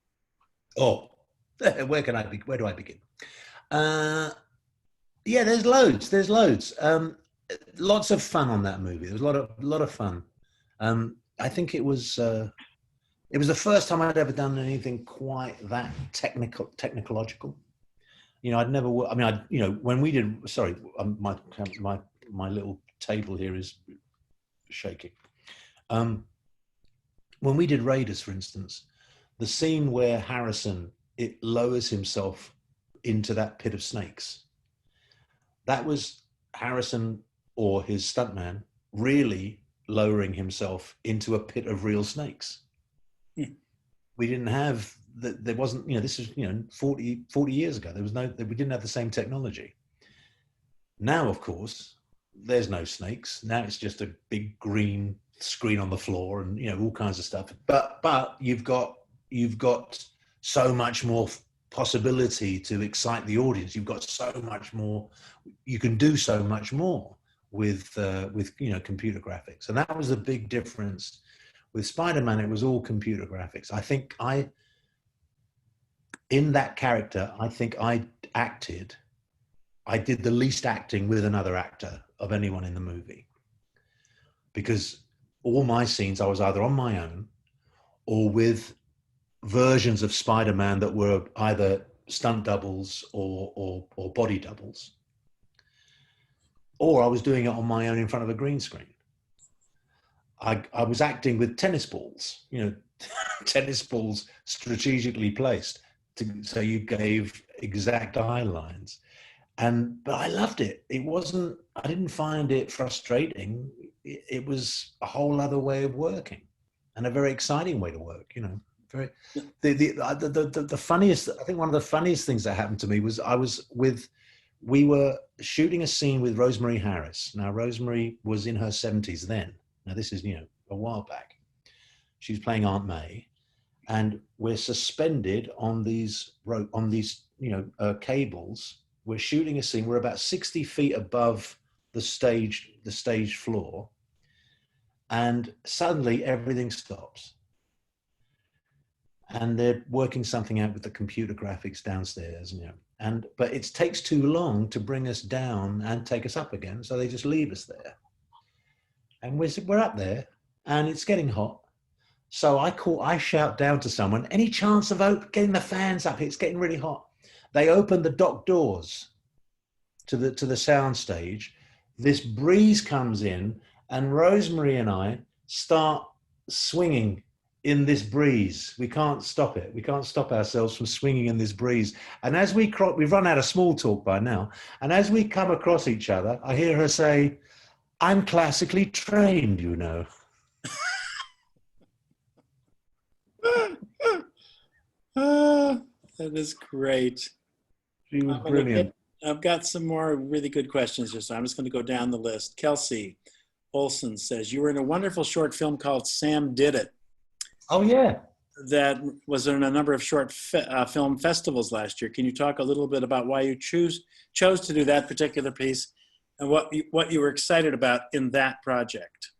Oh, where do I begin? Yeah, there's loads. There's loads. Lots of fun on that movie. There was a lot of fun. I think it was the first time I'd ever done anything quite that technological. You know, I'd never. I mean, when we did. Sorry, my little table here is shaking. When we did Raiders, for instance, the scene where Harrison lowers himself into that pit of snakes. That was Harrison or his stuntman really lowering himself into a pit of real snakes. We didn't have that. There wasn't, this is, 40 years ago. We didn't have the same technology. Now, of course, there's no snakes. Now it's just a big green screen on the floor and, all kinds of stuff. But you've got so much more possibility to excite the audience. You've got so much more. You can do so much more with computer graphics, and that was a big difference. With Spider-Man, it was all computer graphics. I think in that character, I did the least acting with another actor of anyone in the movie, because all my scenes I was either on my own or with versions of Spider-Man that were either stunt doubles or body doubles, or I was doing it on my own in front of a green screen. I was acting with tennis balls, tennis balls strategically placed so you gave exact eye lines. But I loved it. I didn't find it frustrating. It was a whole other way of working and a very exciting way to work, very, the funniest, I think one of the funniest things that happened to me was we were shooting a scene with Rosemary Harris. Now, Rosemary was in her 70s then. Now, this is, a while back. She's playing Aunt May, and we're suspended on these cables. We're shooting a scene. We're about 60 feet above the stage floor, and suddenly everything stops. And they're working something out with the computer graphics downstairs, but it takes too long to bring us down and take us up again, so they just leave us there. And we're up there, and it's getting hot. So I shout down to someone, any chance of getting the fans up? It's getting really hot. They open the dock doors to the sound stage. This breeze comes in, and Rosemary and I start swinging in this breeze. We can't stop it. We can't stop ourselves from swinging in this breeze. And as we've run out of small talk by now. And as we come across each other, I hear her say, "I'm classically trained, That is great. She was brilliant. I've got some more really good questions here, so I'm just going to go down the list. Kelsey Olson says, you were in a wonderful short film called Sam Did It. Oh, yeah. That was in a number of short film festivals last year. Can you talk a little bit about why you chose to do that particular piece and what you were excited about in that project?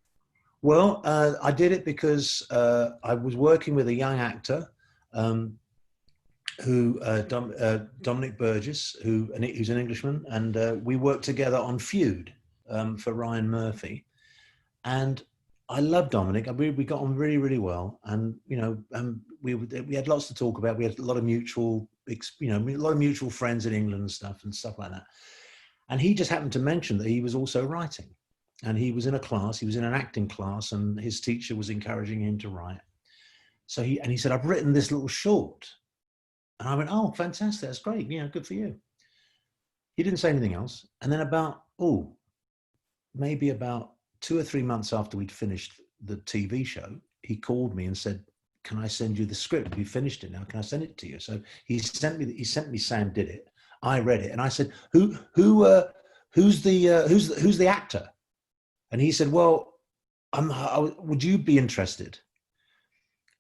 Well, I did it because I was working with a young actor Dominic Burgess, who's an Englishman, and we worked together on Feud for Ryan Murphy. And I love Dominic. We got on really, really well, and we had lots to talk about. We had a lot of mutual, friends in England and stuff like that. And he just happened to mention that he was also writing, and he was in a class. He was in an acting class, and his teacher was encouraging him to write. So he said, "I've written this little short," and I went, "Oh, fantastic! That's great. Good for you." He didn't say anything else, and then maybe about 2 or 3 months after we'd finished the TV show, he called me and said, "Can I send you the script? We finished it now. Can I send it to you?" So he sent me Sam Did It. I read it, and I said, "Who's the actor?" And he said, "Well, would you be interested?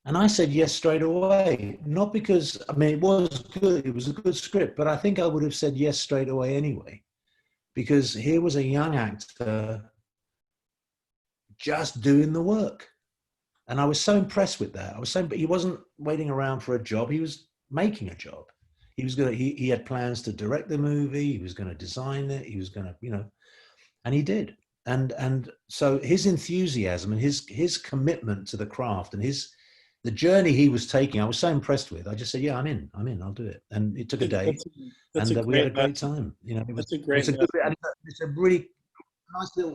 And I said yes straight away. Not because, I mean, it was good. It was a good script, but I think I would have said yes straight away anyway, because here was a young actor just doing the work. And I was so impressed with that. But he wasn't waiting around for a job. He was making a job. He had plans to direct the movie. He was going to design it. He was going to, and he did. And so his enthusiasm and his commitment to the craft and the journey he was taking, I was so impressed with. I just said, yeah, I'm in, I'll do it. And it took a day, we had a great time. That's a great it's a really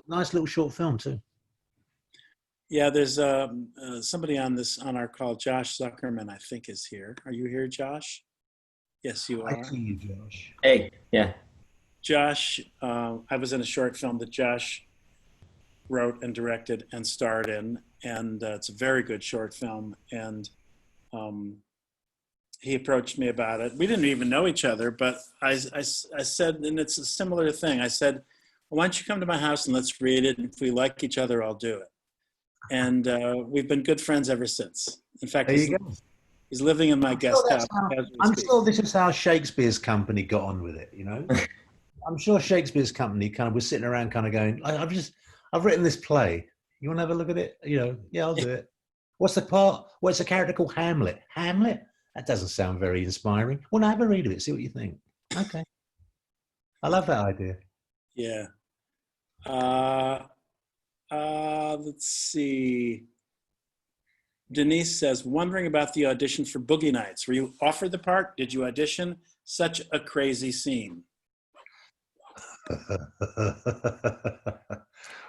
nice little short film too. Yeah, there's somebody on our call, Josh Zuckerman, I think is here. Are you here, Josh? Yes, you are. I see you, Josh. Hey, yeah. Josh, I was in a short film that Josh wrote and directed and starred in, and it's a very good short film. And he approached me about it. We didn't even know each other, but I said, and it's a similar thing. I said, well, why don't you come to my house and let's read it? And if we like each other, I'll do it. And we've been good friends ever since. In fact, he's living in my guest house. I'm sure this is how Shakespeare's company got on with it, I'm sure Shakespeare's company kind of was sitting around kind of going, I've written this play. You want to have a look at it? Yeah, I'll do it. What's the part? What's the character called? Hamlet. Hamlet? That doesn't sound very inspiring. Well, now have a read of it. See what you think. Okay. I love that idea. Yeah. Let's see. Denise says, wondering about the audition for Boogie Nights. Were you offered the part? Did you audition? Such a crazy scene.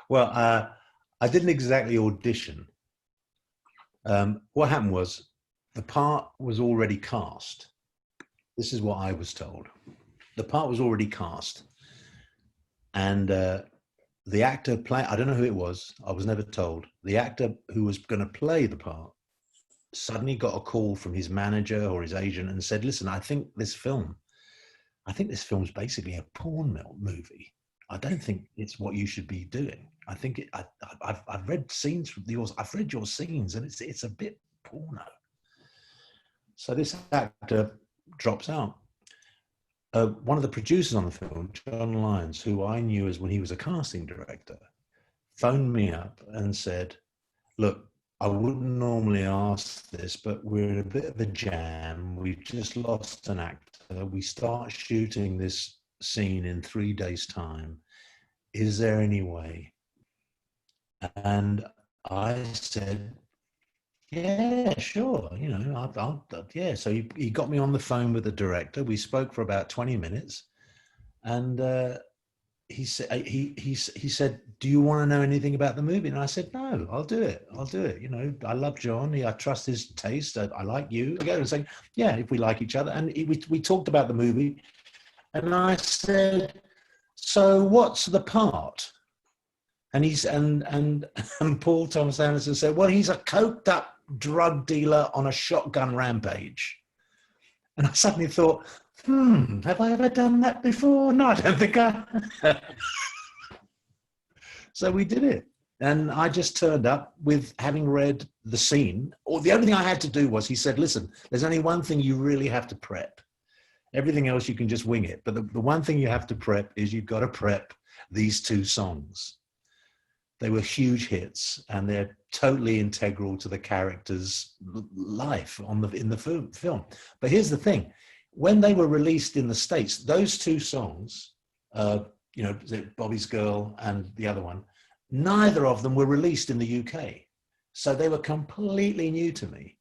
Well, I didn't exactly audition. What happened was the part was already cast. This is what I was told. The part was already cast. And the actor I don't know who it was. I was never told. The actor who was going to play the part suddenly got a call from his manager or his agent and said, listen, I think this film's basically a porn movie. I don't think it's what you should be doing. I think I've read scenes from yours. I've read your scenes and it's a bit porno. So this actor drops out. One of the producers on the film, John Lyons, who I knew as when he was a casting director, phoned me up and said, look, I wouldn't normally ask this, but we're in a bit of a jam. We've just lost an actor. We start shooting this scene in 3 days' time. Is there any way? And I said, yeah, sure. Yeah. So he got me on the phone with the director. We spoke for about 20 minutes, and he said, do you want to know anything about the movie? And I said, no, I'll do it. I love John. I trust his taste. I like you. I go and say, yeah, if we like each other. And we talked about the movie, and I said, so what's the part? And Paul Thomas Anderson said, well, he's a coked up drug dealer on a shotgun rampage. And I suddenly thought, have I ever done that before? No, I don't think I. So we did it. And I just turned up with having read the scene. Or the only thing I had to do was, he said, listen, there's only one thing you really have to prep. Everything else you can just wing it. But the one thing you have to prep is you've got to prep these 2 songs. They were huge hits, and they're totally integral to the character's life in the film. But here's the thing: when they were released in the States, those 2 songs, Bobby's Girl and the other one, neither of them were released in the UK, so they were completely new to me.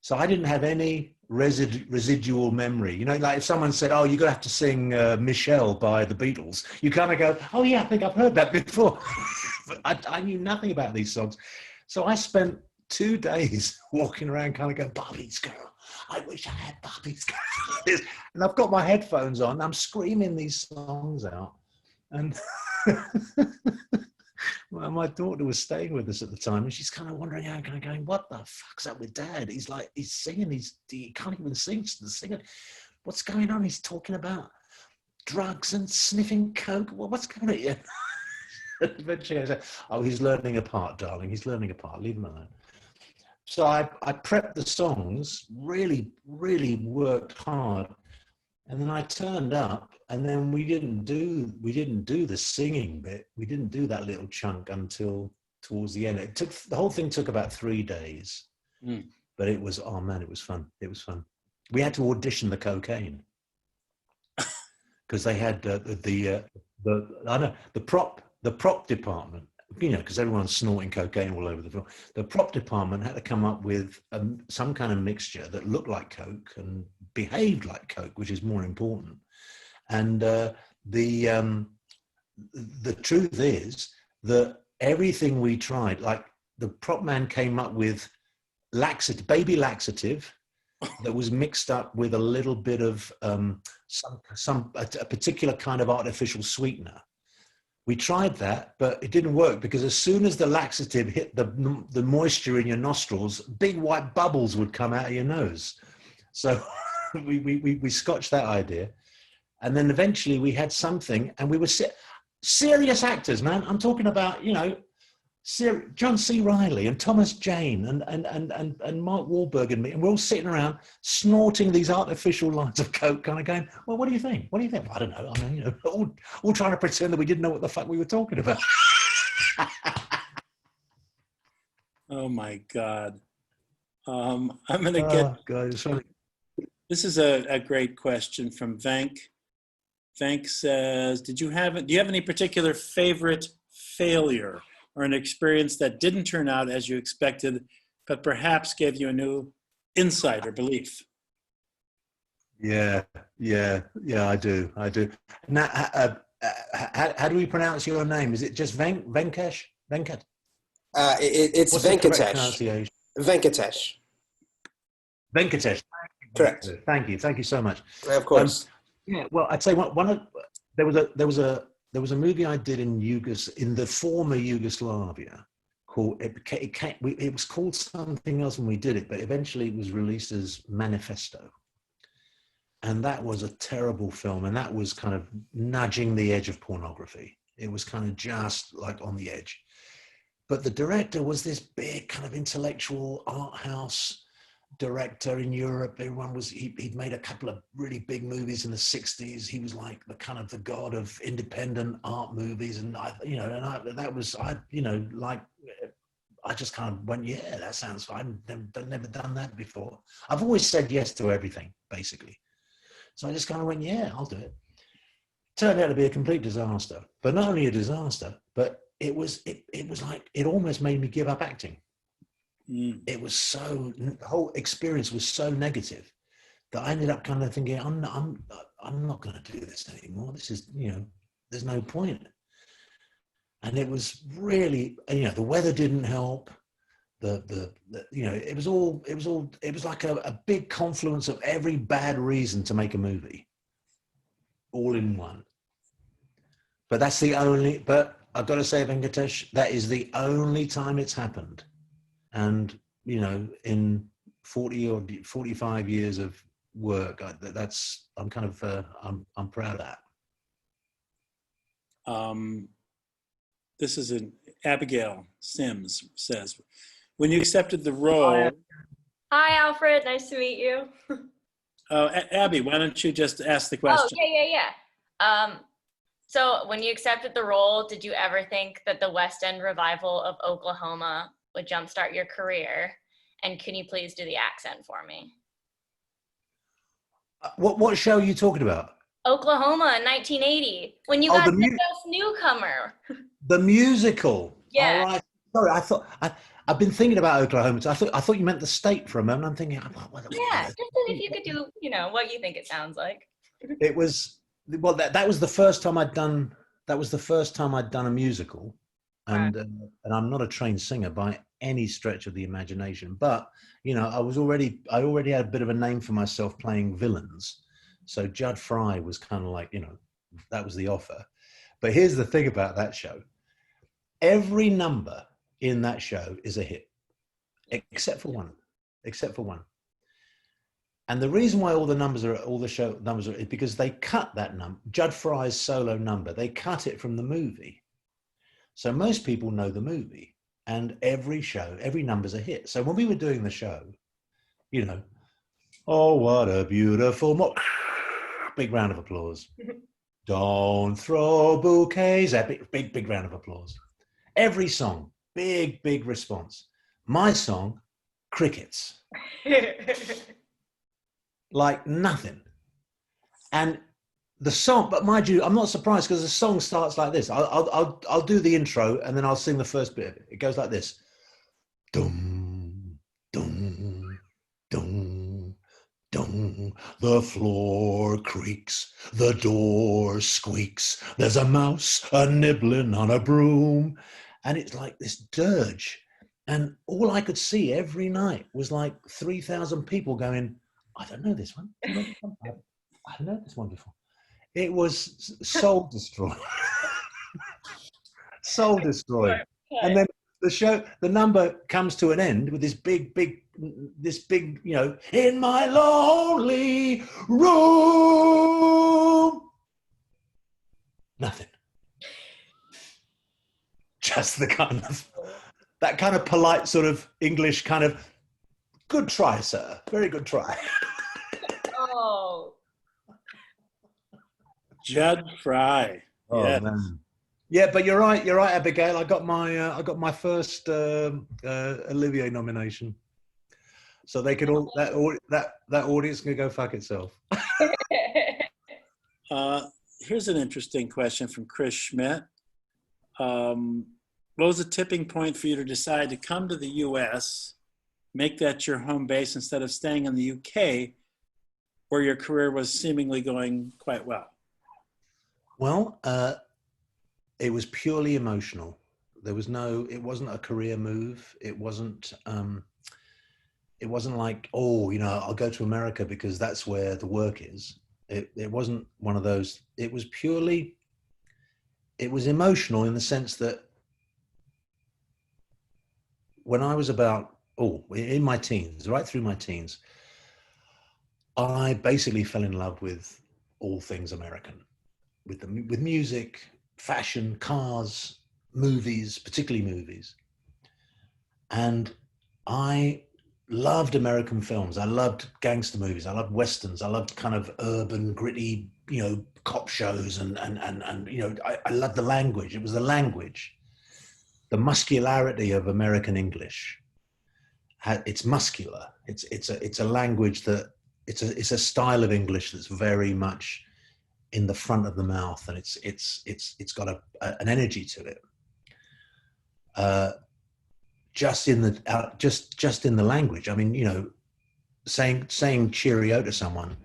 So I didn't have any residual memory. Like if someone said, oh, you're going to have to sing Michelle by the Beatles, you kind of go, oh yeah, I think I've heard that before. But I knew nothing about these songs. So I spent 2 days walking around kind of going, Bobby's Girl, I wish I had Bobby's Girl. And I've got my headphones on, I'm screaming these songs out. And well, my daughter was staying with us at the time, and she's kind of wondering out, kind of going, what the fuck's up with Dad? He's singing, he can't even sing, singing. What's going on? He's talking about drugs and sniffing coke. Well, what's going on here? Eventually I said, oh, he's learning a part, darling. He's learning a part. Leave him alone. So I prepped the songs, really, really worked hard. And then I turned up, and then we didn't do the singing bit. We didn't do that little chunk until towards the end. The whole thing took about 3 days, but it was, oh man, it was fun. It was fun. We had to audition the cocaine because they had the prop department. You know, because everyone's snorting cocaine all over the film. The prop department had to come up with some kind of mixture that looked like coke and behaved like coke, which is more important. And the truth is that everything we tried, like the prop man came up with baby laxative that was mixed up with a little bit of a particular kind of artificial sweetener. We tried that, but it didn't work because as soon as the laxative hit the moisture in your nostrils, big white bubbles would come out of your nose. So we scotched that idea. And then eventually we had something, and we were serious actors, man. I'm talking about, you know, John C. Reilly and Thomas Jane and Mark Wahlberg and me, and we're all sitting around snorting these artificial lines of coke, kind of going, well, what do you think? What do you think? I don't know. I mean, you know, all trying to pretend that we didn't know what the fuck we were talking about. Oh my God. I'm gonna get. God, sorry. This is a great question from Venk. Venk says, do you have any particular favorite failure or an experience that didn't turn out as you expected, but perhaps gave you a new insight or belief? Yeah, I do. Now, how do we pronounce your name? Is it just Venkesh? Venkat? It's What's the correct Venkatesh. pronunciation? Venkatesh. Venkatesh. Correct. Thank you so much. Of course. Yeah, well, I'd say there was a movie I did in the former Yugoslavia called it was called something else when we did it, but eventually it was released as Manifesto. And that was a terrible film, and that was kind of nudging the edge of pornography. It was kind of just like on the edge. But the director was this big kind of intellectual art house director in Europe. He'd made a couple of really big movies in the 60s. He was like the god of independent art movies. And I just kind of went, yeah, that sounds fine. I've never done that before. I've always said yes to everything, basically. So I just kind of went, yeah, I'll do it. Turned out to be a complete disaster, but not only a disaster, but it was like, it almost made me give up acting. It was the whole experience was so negative that I ended up kind of thinking, I'm not going to do this anymore. This is, you know, there's no point. And it was really, you know, the weather didn't help. It was like a big confluence of every bad reason to make a movie, all in one. But but I've got to say, Venkatesh, that is the only time it's happened. And, you know, in 40 or 45 years of work, I'm proud of that. This is Abigail Sims says, when you accepted the role. Hi, Alfred. Nice to meet you. Abby, why don't you just ask the question? Oh, yeah. So when you accepted the role, did you ever think that the West End revival of Oklahoma would jumpstart your career? And can you please do the accent for me? What show are you talking about? Oklahoma in 1980, when you got the best newcomer. The musical. Yeah. All right. Sorry, I thought I've been thinking about Oklahoma. So I thought you meant the state for a moment. I'm thinking, yeah, just if you could do, you know, what you think it sounds like. It was, well, that was the first time I'd done. That was the first time I'd done a musical, and I'm not a trained singer by any stretch of the imagination. But you know, I already had a bit of a name for myself playing villains. So Judd Fry was kind of like, you know, that was the offer. But here's the thing about that show: every number in that show is a hit, except for one. And the reason why all the show numbers are is because they cut that number, Judd Fry's solo number. They cut it from the movie. So most people know the movie, and every show, every number's a hit. So when we were doing the show, you know, oh, what a beautiful big round of applause. Don't throw bouquets at big round of applause. Every song, big response. My song, crickets, like nothing. And the song, but mind you, I'm not surprised because the song starts like this. I'll do the intro and then I'll sing the first bit of it. It goes like this. Dum, dum, dum, dum. The floor creaks, the door squeaks. There's a mouse nibbling on a broom. And it's like this dirge. And all I could see every night was like 3,000 people going, I don't know this one. I don't know this one before. It was soul destroying. Soul destroying. And then the number comes to an end with this big, you know, in my lonely room. Nothing. Just that kind of polite sort of English kind of, good try, sir. Very good try. Oh. Judd Fry. Oh, Yeah. man. Yeah, but you're right, Abigail. I got my first Olivier nomination, so they could all that audience can go fuck itself. Here's an interesting question from Chris Schmidt. What was the tipping point for you to decide to come to the U.S., make that your home base instead of staying in the UK, where your career was seemingly going quite well? Well, it was purely emotional. It wasn't a career move. It wasn't like, oh, you know, I'll go to America because that's where the work is. It wasn't one of those. It was emotional in the sense that when I was in my teens, right through my teens, I basically fell in love with all things American. With music, fashion, cars, movies, particularly movies. And I loved American films. I loved gangster movies. I loved Westerns. I loved kind of urban, gritty, you know, cop shows. And you know, I loved the language. It was the language, the muscularity of American English. It's muscular. It's a language that it's a style of English that's very much in the front of the mouth, and it's got an energy to it. Just in the language. I mean, you know, saying cheerio to someone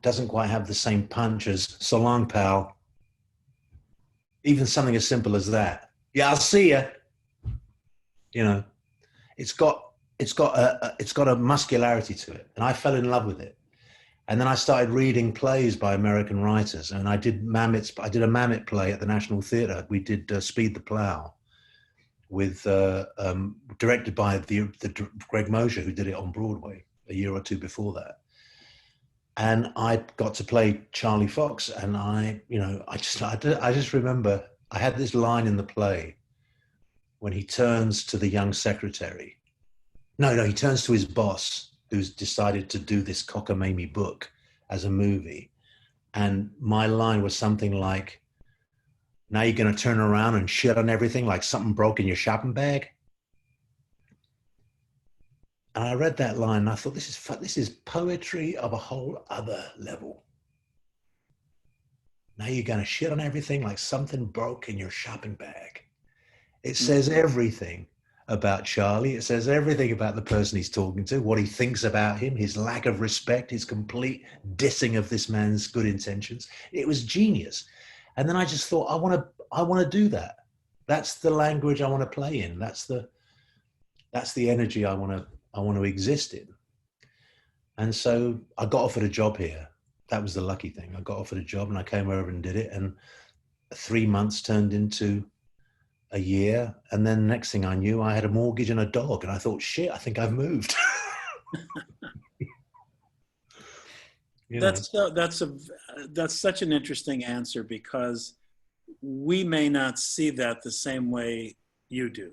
doesn't quite have the same punch as so long, pal. Even something as simple as that. Yeah, I'll see you. You know, it's got a muscularity to it, and I fell in love with it. And then I started reading plays by American writers, and I did a Mamet play at the National Theatre. We did Speed the Plow, with directed by the Greg Mosher, who did it on Broadway a year or two before that. And I got to play Charlie Fox, and I just remember I had this line in the play when he turns to the young secretary. No, he turns to his boss, who's decided to do this cockamamie book as a movie. And my line was something like, now you're going to turn around and shit on everything like something broke in your shopping bag. And I read that line and I thought, this is poetry of a whole other level. Now you're going to shit on everything like something broke in your shopping bag. It says everything about Charlie. It says everything about the person he's talking to, what he thinks about him, his lack of respect, his complete dissing of this man's good intentions. It was genius. And then I just thought, I want to do that. That's the language I want to play in. That's the energy I want to exist in. And so I got offered a job here. That was the lucky thing. I got offered a job and I came over and did it. And 3 months turned into a year. And then the next thing I knew, I had a mortgage and a dog. And I thought, shit, I think I've moved. That's such an interesting answer, because we may not see that the same way you do.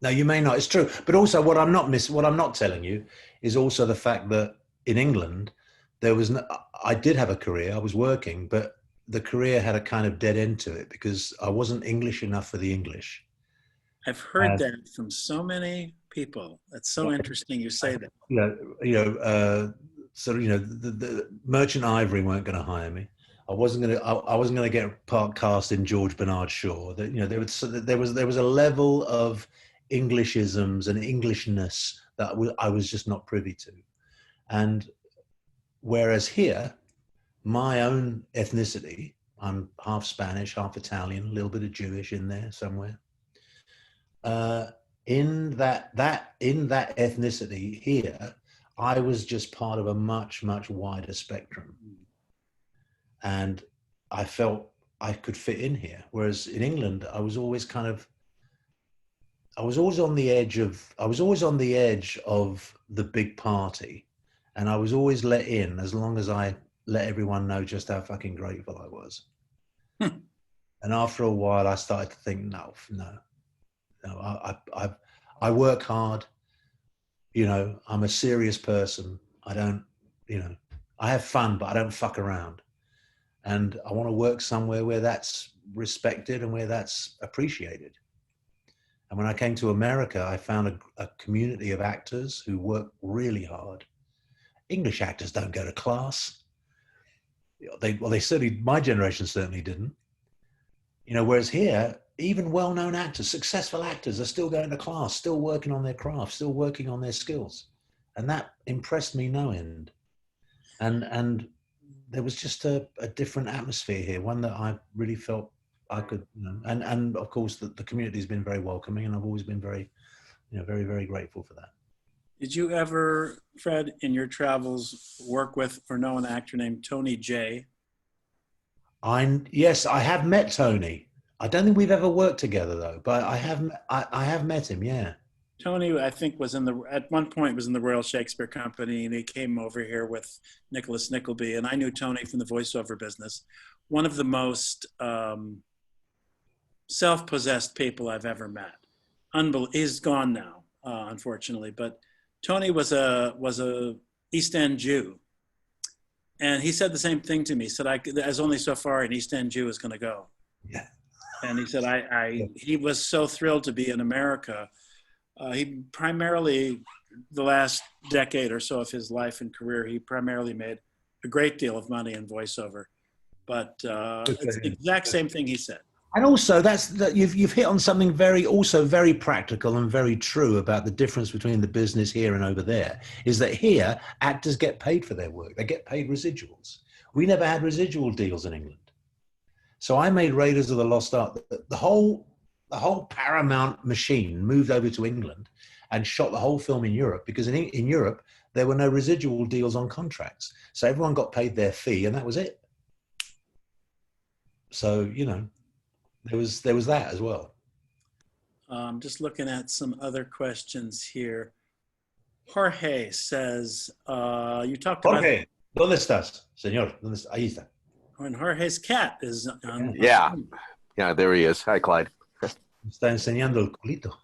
No, you may not. It's true. But also what I'm not telling you is also the fact that in England, there was no, I did have a career. I was working, but the career had a kind of dead end to it because I wasn't English enough for the English. I've heard that from so many people. That's so interesting you say that. Sort of, the Merchant Ivory weren't going to hire me. I wasn't going to get part cast in George Bernard Shaw. That, there was a level of Englishisms and Englishness that I was just not privy to. And whereas here, my own ethnicity, I'm half Spanish, half Italian, a little bit of Jewish in there somewhere. In that ethnicity here, I was just part of a much, much wider spectrum. And I felt I could fit in here. Whereas in England, I was always on the edge of the big party. And I was always let in as long as I let everyone know just how fucking grateful I was. And after a while, I started to think, no, I work hard. I'm a serious person. I don't, I have fun, but I don't fuck around. And I want to work somewhere where that's respected and where that's appreciated. And when I came to America, I found a community of actors who work really hard. English actors don't go to class. They certainly, my generation certainly didn't. Whereas here, even well-known actors, successful actors are still going to class, still working on their craft, still working on their skills. And that impressed me no end. And there was just a different atmosphere here, one that I really felt I could, and of course the community has been very welcoming, and I've always been very, very, very grateful for that. Did you ever, Fred, in your travels, work with or know an actor named Tony Jay? Yes, I have met Tony. I don't think we've ever worked together though, but I have met him. Yeah. Tony, I think, at one point was in the Royal Shakespeare Company, and he came over here with Nicholas Nickleby, and I knew Tony from the voiceover business. One of the most self-possessed people I've ever met. He's gone now, unfortunately, but Tony was a East End Jew, and he said the same thing to me. He said, "There's only so far an East End Jew is going to go." Yeah. And he said, he was so thrilled to be in America. He primarily, the last decade or so of his life and career, he primarily made a great deal of money in voiceover. But it's the exact same thing he said. And also, you've hit on something very practical and very true about the difference between the business here and over there. Is that here actors get paid for their work; they get paid residuals. We never had residual deals in England. So I made Raiders of the Lost Ark. The whole Paramount machine moved over to England and shot the whole film in Europe because in Europe there were no residual deals on contracts. So everyone got paid their fee, and that was it. So there was that as well. Just looking at some other questions here. Jorge says, you talked about... Jorge, ¿dónde estás, señor? Ahí está. And Jorge's cat is on... Yeah, there he is. Hi, Clyde. Está enseñando el culito.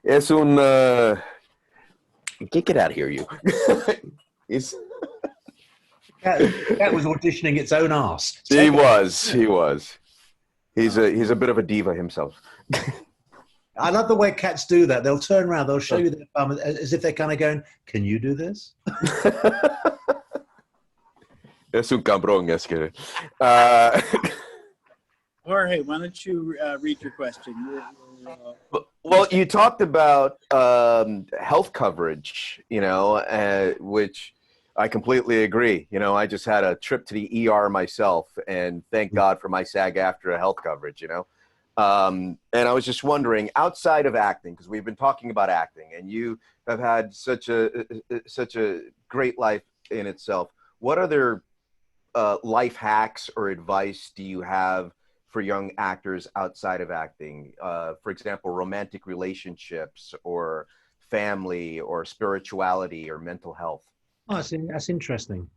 Es un... Get out of here, you. That was auditioning its own ass. He was. He's a bit of a diva himself. I love the way cats do that. They'll turn around, they'll show you their bum as if they're kind of going, "Can you do this?" Es un cabrón, es que. Jorge, why don't you read your question? Well, you talked about health coverage, which I completely agree. I just had a trip to the ER myself, and thank God for my SAG-AFTRA health coverage, And I was just wondering, outside of acting, because we've been talking about acting, and you have had such a great life in itself. What other life hacks or advice do you have for young actors outside of acting? For example, romantic relationships or family or spirituality or mental health? Oh, that's interesting.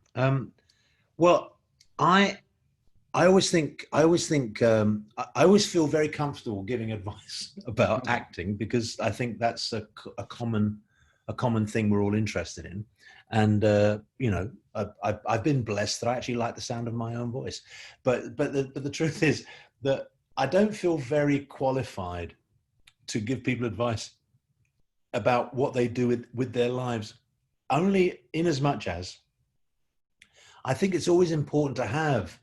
Well, I I always think, I always feel very comfortable giving advice about acting because I think that's a common thing we're all interested in. And, you know, I've been blessed that I actually like the sound of my own voice. But the truth is that I don't feel very qualified to give people advice about what they do with their lives, only in as much as I think it's always important to have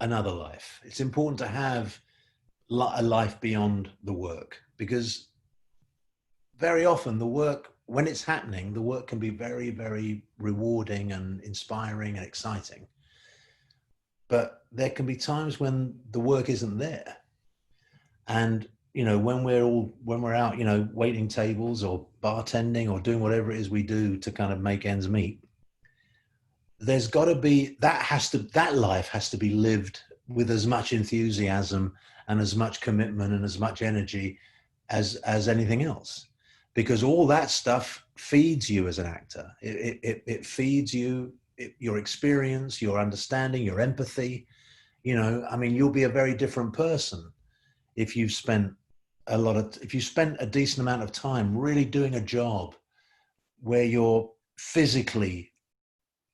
another life. It's important to have a life beyond the work, because very often the work, when it's happening, the work can be very, very rewarding and inspiring and exciting. But there can be times when the work isn't there. And, you know, when we're out, you know, waiting tables or bartending or doing whatever it is we do to kind of make ends meet, there's got to be, that life has to be lived with as much enthusiasm and as much commitment and as much energy as anything else, because all that stuff feeds you as an actor. It feeds you, your experience, your understanding, your empathy. You know, I mean, you'll be a very different person if you've spent a decent amount of time really doing a job where you're physically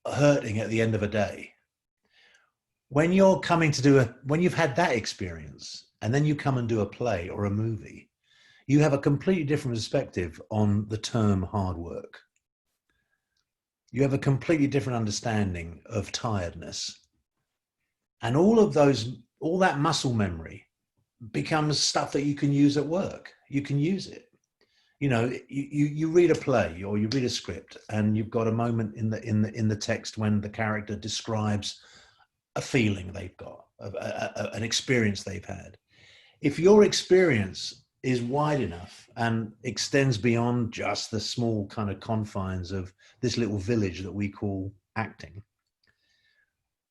hurting at the end of a day. When you're coming to when you've had that experience and then you come and do a play or a movie, you have a completely different perspective on the term hard work. You have a completely different understanding of tiredness. And all that muscle memory becomes stuff that you can use at work. You can use it. You know, you read a play or you read a script and you've got a moment in the text when the character describes a feeling they've got, an experience they've had. If your experience is wide enough and extends beyond just the small kind of confines of this little village that we call acting,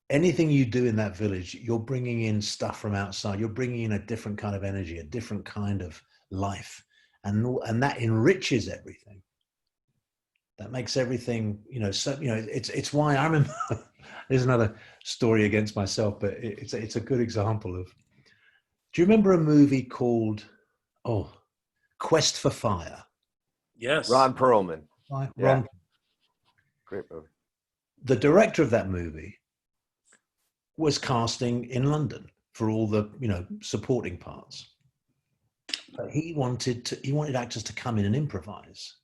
anything you do in that village, you're bringing in stuff from outside. You're bringing in a different kind of energy, a different kind of life. And that enriches everything. That makes everything, you know, so, you know, it's why I remember, there's another story against myself, but it's a good example of, do you remember a movie called, Quest for Fire? Yes. Ron Perlman. Ron. Great movie. The director of that movie was casting in London for all the, you know, supporting parts. But he wanted actors to come in and improvise.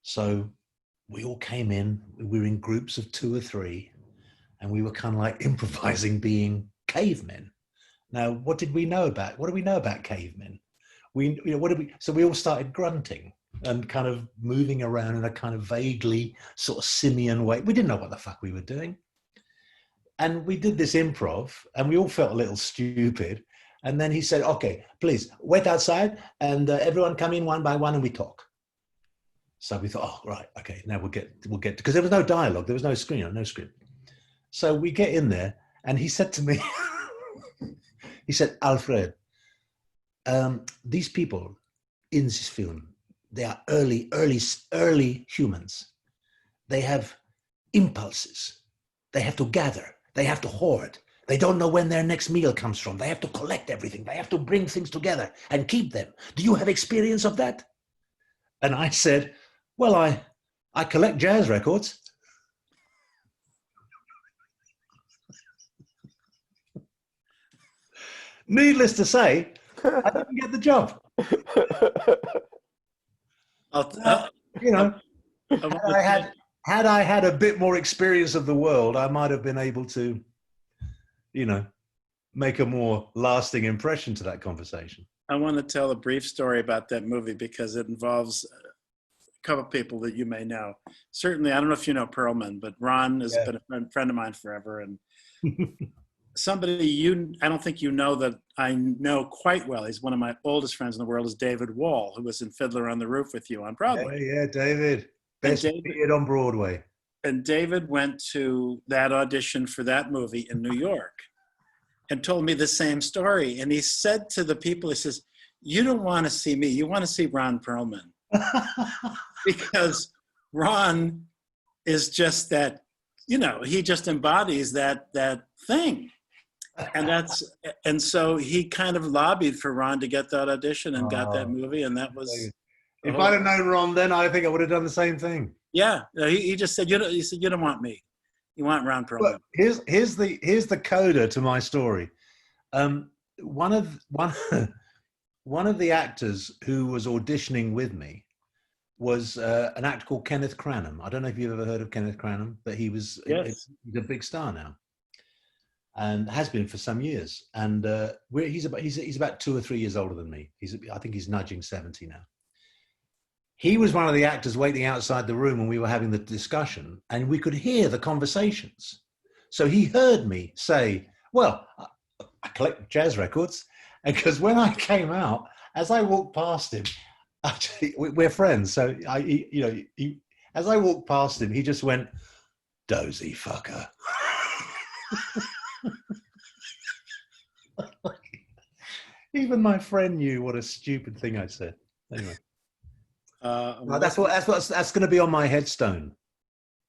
So we all came in, we were in groups of 2 or 3, and we were kind of like improvising being cavemen. Now, what do we know about cavemen? So we all started grunting and kind of moving around in a kind of vaguely sort of simian way. We didn't know what the fuck we were doing. And we did this improv and we all felt a little stupid. And then he said, okay, please wait outside and everyone come in one by one and we talk. So we thought, oh, right, okay, now we'll get, because there was no dialogue, there was no screen, no script. So we get in there and he said to me, he said, Alfred, these people in this film, they are early humans. They have impulses. They have to gather. They have to hoard. They don't know when their next meal comes from. They have to collect everything. They have to bring things together and keep them. Do you have experience of that? And I said, well, I collect jazz records. Needless to say, I didn't get the job. You know, had I had a bit more experience of the world, I might have been able to, you know, make a more lasting impression to that conversation. I want to tell a brief story about that movie because it involves a couple of people that you may know. Certainly, I don't know if you know Perlman, but Ron has been a friend of mine forever. And somebody I don't think you know that I know quite well. He's one of my oldest friends in the world, is David Wall, who was in Fiddler on the Roof with you on Broadway. Yeah, David. Best kid on Broadway. And David went to that audition for that movie in New York and told me the same story. And he said to the people, he says, you don't want to see me, you want to see Ron Perlman. Because Ron is just that, you know, he just embodies that thing. And so he kind of lobbied for Ron to get that audition and got that Oh. movie, and that was. If I'd have known Ron then, I think I would have done the same thing. Yeah, he just said he said you don't want me, you want Ron Perlman. But here's the coda to my story. One of the actors who was auditioning with me was an actor called Kenneth Cranham. I don't know if you've ever heard of Kenneth Cranham, but he's a big star now, and has been for some years. And he's about 2 or 3 years older than me. I think he's nudging 70 now. He was one of the actors waiting outside the room when we were having the discussion, and we could hear the conversations. So he heard me say, "Well, I collect jazz records," because when I came out, as I walked past him, actually, we're friends. So as I walked past him, he just went, "Dozy fucker." Even my friend knew what a stupid thing I said. Anyway, that's going to be on my headstone.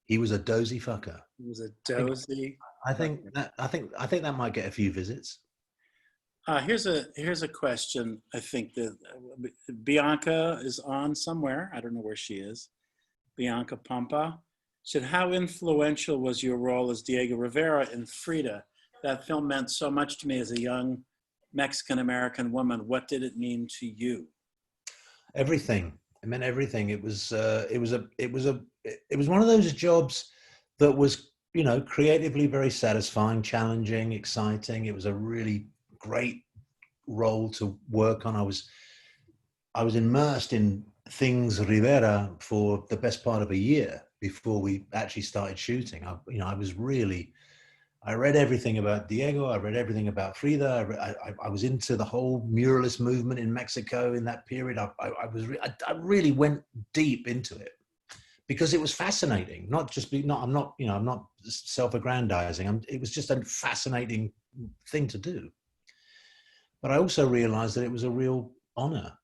He was a dozy fucker. He was a dozy. I think that might get a few visits. Here's a question. I think that Bianca is on somewhere. I don't know where she is. Bianca Pampa said, "How influential was your role as Diego Rivera in Frida? That film meant so much to me as a young Mexican-American woman. What did it mean to you?" Everything. It meant everything. It was one of those jobs that was, creatively very satisfying, challenging, exciting. It was a really great role to work on. I was immersed in things Rivera for the best part of a year before we actually started shooting. I read everything about Diego. I read everything about Frida. I was into the whole muralist movement in Mexico in that period. I really went deep into it because it was fascinating. I'm not self-aggrandizing. It was just a fascinating thing to do. But I also realized that it was a real honor,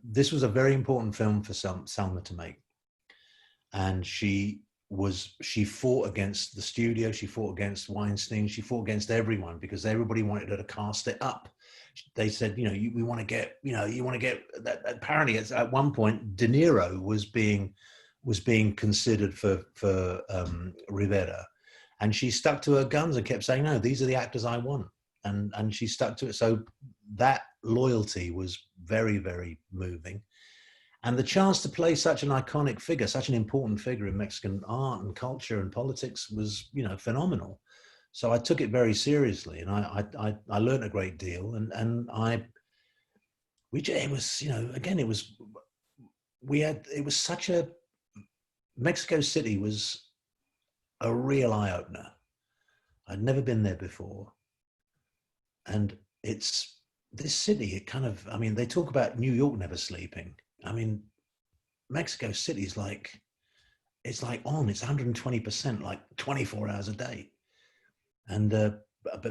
this was a very important film for Salma to make. And she fought against the studio, she fought against Weinstein, she fought against everyone because everybody wanted her to cast it up. They said, we want to get, that. Apparently at one point, De Niro was being considered for Rivera. And she stuck to her guns and kept saying, "No, these are the actors I want." And she stuck to it. So that loyalty was very, very moving. And the chance to play such an iconic figure, such an important figure in Mexican art and culture and politics was, phenomenal. So I took it very seriously, and I learned a great deal. Mexico City was a real eye opener. I'd never been there before. And it's this city, they talk about New York never sleeping. Mexico City is it's 120%, like 24 hours a day. And, but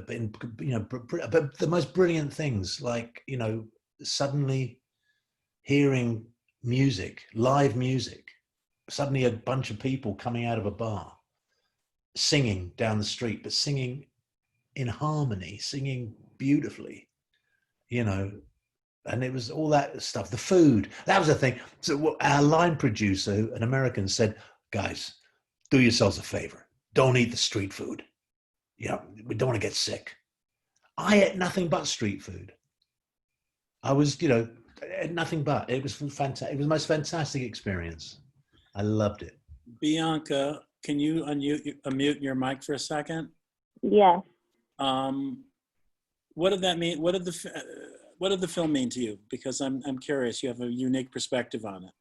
the most brilliant things, suddenly hearing music, live music, suddenly a bunch of people coming out of a bar, singing down the street, but singing in harmony, singing beautifully, and it was all that stuff. The food, that was the thing. So our line producer, an American, said, "Guys, do yourselves a favor. Don't eat the street food. We don't want to get sick." I ate nothing but street food. I was, nothing but. It was fantastic. It was the most fantastic experience. I loved it. Bianca, can you unmute your mic for a second? Yes. What did that mean? What did the film mean to you? Because I'm curious. You have a unique perspective on it.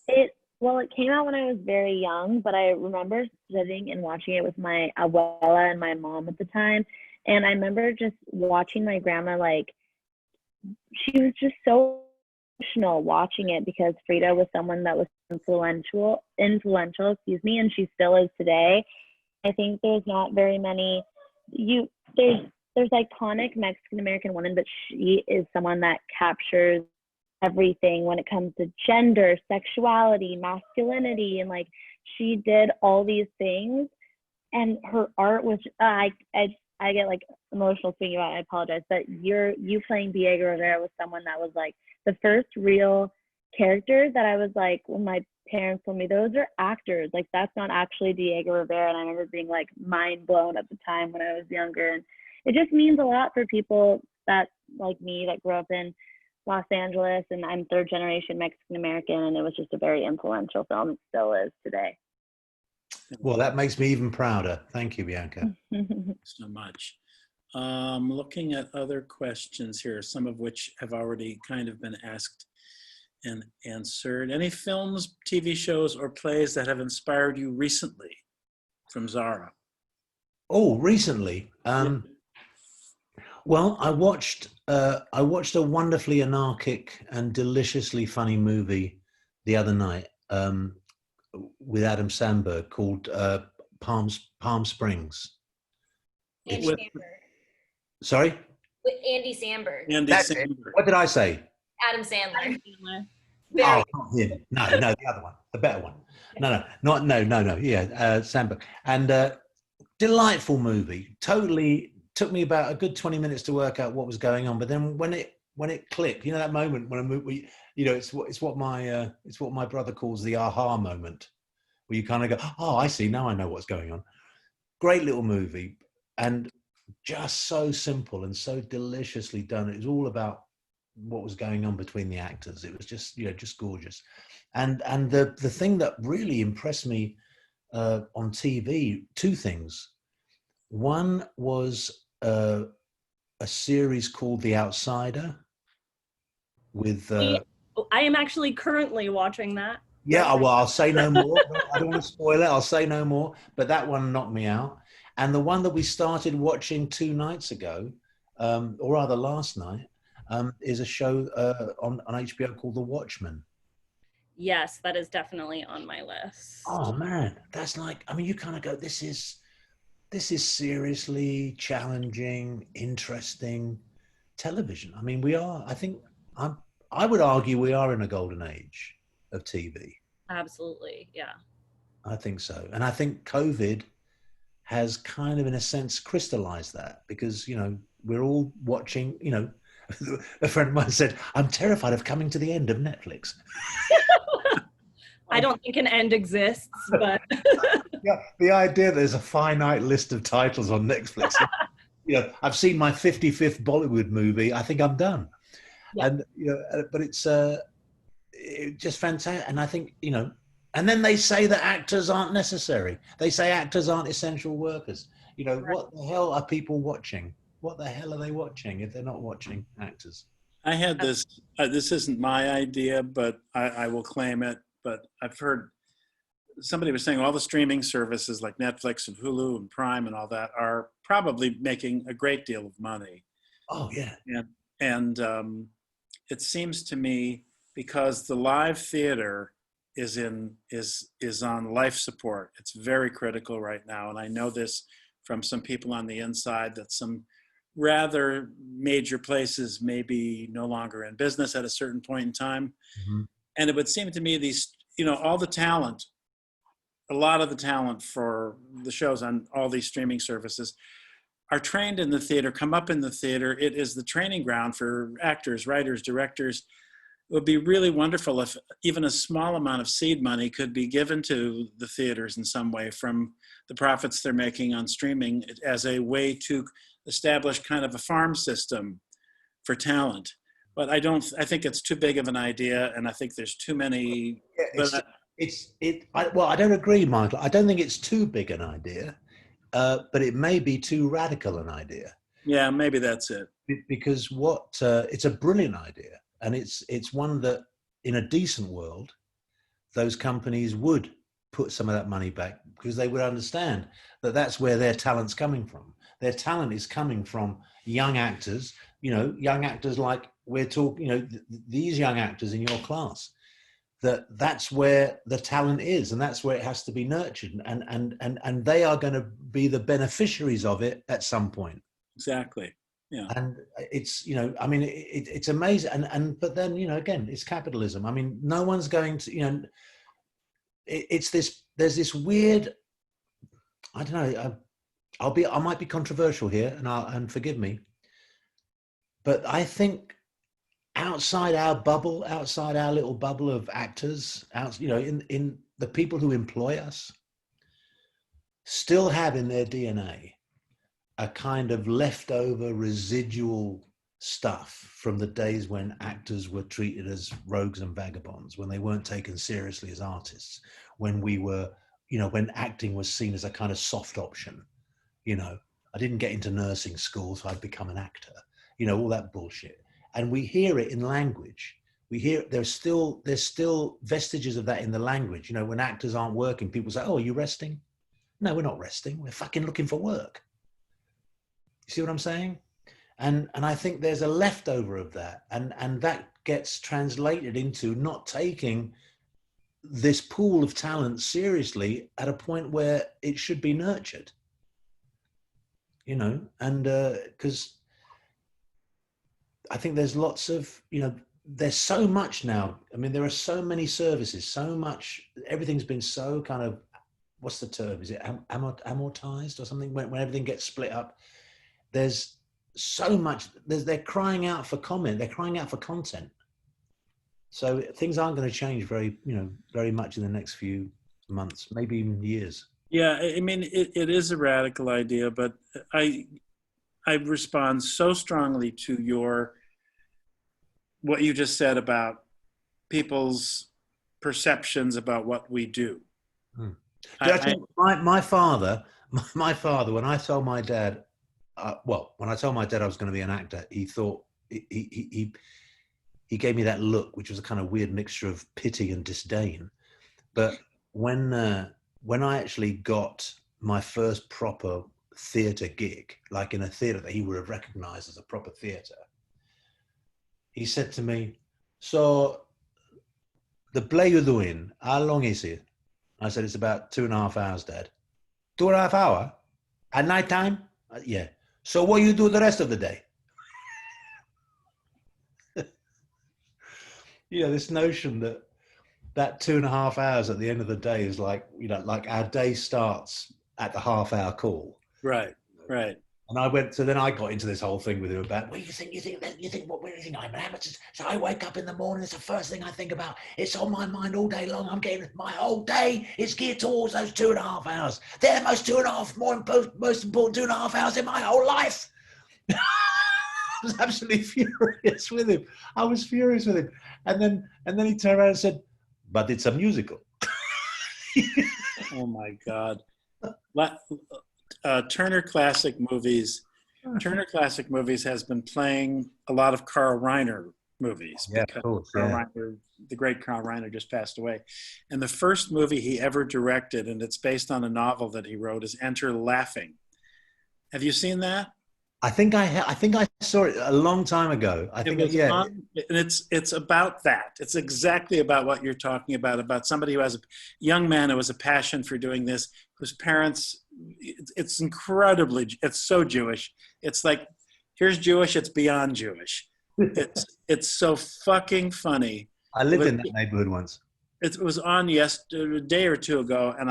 It came out when I was very young, but I remember sitting and watching it with my abuela and my mom at the time. And I remember just watching my grandma, she was just so emotional watching it because Frida was someone that was influential, and she still is today. I think there's not very many, there's iconic Mexican-American women, but she is someone that captures everything when it comes to gender, sexuality, masculinity, and she did all these things and her art was I get like emotional thinking about it. I apologize, but you playing Diego Rivera was someone that was like the first real character that I was like, when my parents told me those are actors, like that's not actually Diego Rivera, and I remember being like mind blown at the time when I was younger. And it just means a lot for people that like me that grew up in Los Angeles, and I'm third generation Mexican American, and it was just a very influential film. It still is today. Well, that makes me even prouder. Thank you, Bianca. So much. Looking at other questions here, some of which have already kind of been asked and answered. Any films, TV shows, or plays that have inspired you recently? From Zara. Oh, recently. Well, I watched a wonderfully anarchic and deliciously funny movie the other night with Adam Sandberg called Palm Springs. Andy With- Samberg. Sorry? With Andy Samberg. Andy That's it. Samberg. What did I say? Adam Sandler. Oh, Very not him. No, the other one, the better one. No. Yeah, Sandberg. And delightful movie. Totally took me about a good 20 minutes to work out what was going on. But then when it clicked, you know, that moment when a movie, you know, it's what my brother calls the aha moment, where you kind of go, oh, I see, now I know what's going on. Great little movie, and just so simple and so deliciously done. It was all about what was going on between the actors. It was just, you know, just gorgeous. And the thing that really impressed me on TV, two things. One was a series called The Outsider with I am actually currently watching that. yeah, well, I'll say no more. I don't want to spoil it. I'll say no more. But that one knocked me out. And the one that we started watching 2 nights ago, or rather last night, is a show on HBO called The Watchmen. Yes, that is definitely on my list. Oh man, that's like, I mean, you kind of go, this is seriously challenging, interesting television. I mean, I would argue we are in a golden age of TV. Absolutely, yeah. I think so. And I think COVID has kind of, in a sense, crystallized that, because, you know, we're all watching, you know, a friend of mine said, I'm terrified of coming to the end of Netflix. I don't think an end exists, but Yeah, the idea that there's a finite list of titles on Netflix. You know, I've seen my 55th Bollywood movie. I think I'm done. Yeah. And you know, but it's just fantastic. And I think, you know, and then they say that actors aren't necessary. They say actors aren't essential workers. You know, Right. What the hell are people watching? What the hell are they watching if they're not watching actors? I had this, this isn't my idea, but I will claim it. But I've heard somebody was saying all the streaming services like Netflix and Hulu and Prime and all that are probably making a great deal of money. Oh yeah. And it seems to me, because the live theater is on life support, it's very critical right now. And I know this from some people on the inside, that some rather major places may be no longer in business at a certain point in time. Mm-hmm. And it would seem to me these, you know, all the talent, a lot of the talent for the shows on all these streaming services are trained in the theater, come up in the theater. It is the training ground for actors, writers, directors. It would be really wonderful if even a small amount of seed money could be given to the theaters in some way from the profits they're making on streaming, as a way to establish kind of a farm system for talent. But I think it's too big of an idea, and I think there's too many. Well, I don't agree, Michael. I don't think it's too big an idea, but it may be too radical an idea. Yeah, maybe that's it. Because it's a brilliant idea, and it's one that, in a decent world, those companies would put some of that money back, because they would understand that that's where their talent's coming from. Their talent is coming from young actors, you know, young actors like we're talking, you know, these young actors in your class, that's where the talent is, and that's where it has to be nurtured, and they are going to be the beneficiaries of it at some point. Exactly. Yeah. And it's, you know, I mean, it's amazing. But then, you know, again, it's capitalism. I mean, no one's going to, you know, there's this weird I don't know. I might be controversial here, and forgive me, but I think outside our bubble, outside our little bubble of actors, in the people who employ us, still have in their DNA a kind of leftover residual stuff from the days when actors were treated as rogues and vagabonds, when they weren't taken seriously as artists, when we were, when acting was seen as a kind of soft option. I didn't get into nursing school, so I'd become an actor, all that bullshit. And we hear it in language. We hear there's still vestiges of that in the language. When actors aren't working, people say, "Oh, are you resting?" No, we're not resting. We're fucking looking for work. You see what I'm saying? And I think there's a leftover of that, and that gets translated into not taking this pool of talent seriously at a point where it should be nurtured. And because I think there's lots of, there's so much now. I mean, there are so many services, so much, everything's been so kind of, what's the term? Is it amortized or something? When everything gets split up, there's so much, they're crying out for comment, they're crying out for content. So things aren't going to change very much in the next few months, maybe even years. Yeah, I mean, it is a radical idea, but I respond so strongly to what you just said about people's perceptions about what we do. My father, when I told my dad, when I told my dad I was going to be an actor, he thought he gave me that look, which was a kind of weird mixture of pity and disdain. But when I actually got my first proper theatre gig, like in a theatre that he would have recognized as a proper theatre, he said to me, "So the play you're doing, how long is it?" I said, "It's about 2.5 hours, Dad." 2.5 hours? At night time? Yeah. "So what you do the rest of the day?" This notion that 2.5 hours at the end of the day is like, like our day starts at the half-hour call. Right. And then I got into this whole thing with him about, what do you think I'm an amateur? So I wake up in the morning, it's the first thing I think about. It's on my mind all day long. I'm getting, my whole day is geared towards those 2.5 hours. They're the most most important 2.5 hours in my whole life. I was absolutely furious with him. I was furious with him. And then he turned around and said, "But it's a musical." Oh my God. Turner Classic Movies has been playing a lot of Carl Reiner movies. Yeah, of course, yeah. The great Carl Reiner just passed away. And the first movie he ever directed, and it's based on a novel that he wrote, is Enter Laughing. Have you seen that? I think I saw it a long time ago. And it's about that. It's exactly about what you're talking about somebody who has a young man who has a passion for doing this, whose parents, it's so Jewish. It's like, here's Jewish, it's beyond Jewish. It's so fucking funny. I lived in that neighborhood once. It was on a day or two ago, and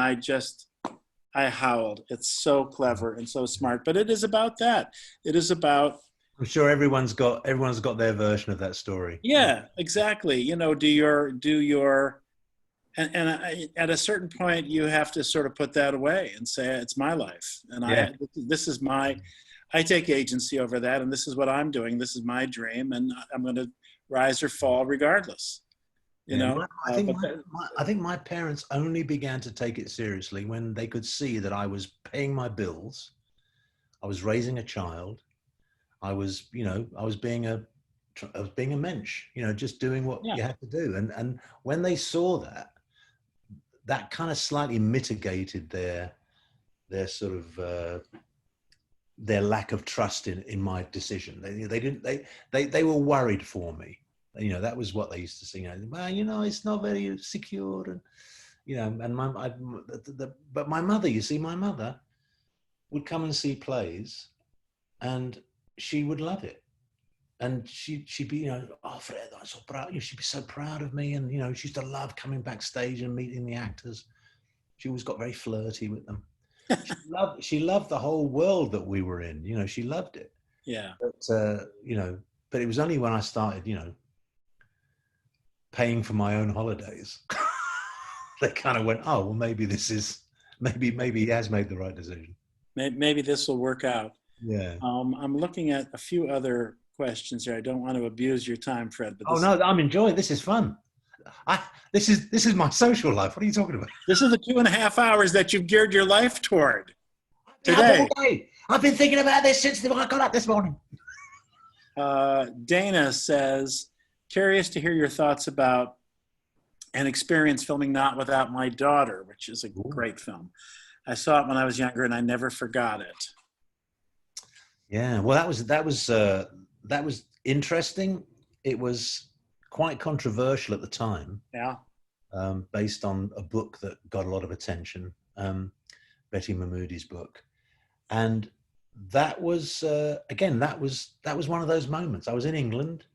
I howled. It's so clever and so smart, but it is about that. It is about. I'm sure everyone's got their version of that story. Yeah, exactly. And at a certain point, you have to sort of put that away and say, it's my life. And I take agency over that. And this is what I'm doing. This is my dream. And I'm going to rise or fall regardless. I think my parents only began to take it seriously when they could see that I was paying my bills. I was raising a child. I was being a mensch, just doing what you have to do. And when they saw that kind of slightly mitigated their sort of their lack of trust in my decision. They were worried for me. That was what they used to say. Well, it's not very secure, and but my mother, my mother would come and see plays, and she would love it. And she'd be, "Oh, Fred, I'm so proud." She'd be so proud of me. And, she used to love coming backstage and meeting the actors. She always got very flirty with them. She loved the whole world that we were in. You know, she loved it. Yeah. But you know, but it was only when I started, you know, paying for my own holidays, they kind of went, oh, well, maybe he has made the right decision. Maybe this will work out. Yeah. I'm looking at a few other questions here. I don't want to abuse your time, Fred. But Oh no, I'm enjoying. This is fun. This is my social life. What are you talking about? This is the 2.5 hours that you've geared your life toward today. I've been thinking about this since I got up this morning. Dana says, curious to hear your thoughts about an experience filming Not Without My Daughter, which is a great film. I saw it when I was younger and I never forgot it. Yeah, well, that was interesting. It was quite controversial at the time. Yeah. Based on a book that got a lot of attention, Betty Mahmoudi's book, and that was again that was one of those moments. I was in England,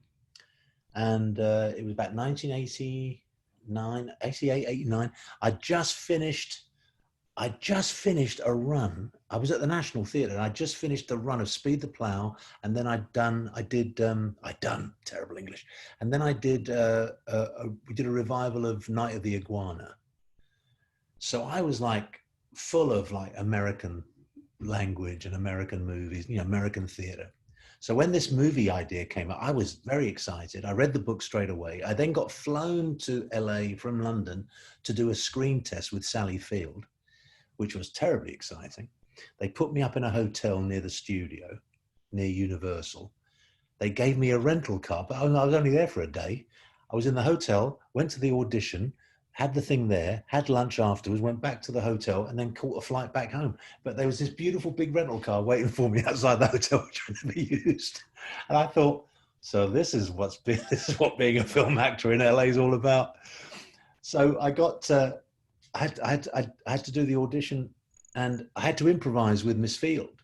and it was about 1989, 88, 89. I just finished a run. I was at the National Theatre, and I just finished the run of Speed the Plough, and then I'd done terrible English, and then we did a revival of Night of the Iguana. So I was like full of like American language and American movies, you know, American theatre. So when this movie idea came up, I was very excited. I read the book straight away. I then got flown to LA from London to do a screen test with Sally Field, which was terribly exciting. They put me up in a hotel near the studio, near Universal. They gave me a rental car, but I was only there for a day. I was in the hotel, went to the audition, had the thing there, had lunch afterwards, went back to the hotel, and then caught a flight back home. But there was this beautiful big rental car waiting for me outside the hotel, which I never used. And I thought, so this is what being a film actor in LA is all about. So I got, I had to do the audition, and I had to improvise with Miss Field.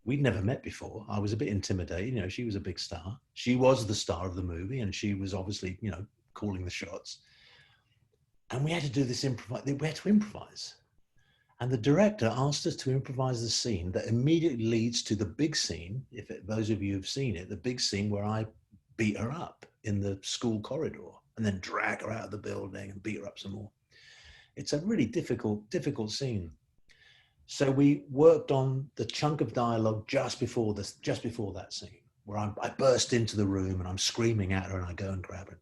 We'd never met before. I was a bit intimidated. You know, she was a big star. She was the star of the movie, and she was obviously, you know, calling the shots. And we had to do this we had to improvise. And the director asked us to improvise the scene that immediately leads to the big scene, those of you who've seen it, the big scene where I beat her up in the school corridor and then drag her out of the building and beat her up some more. It's a really difficult scene. So we worked on the chunk of dialogue just before that scene, where I burst into the room and I'm screaming at her and I go and grab her.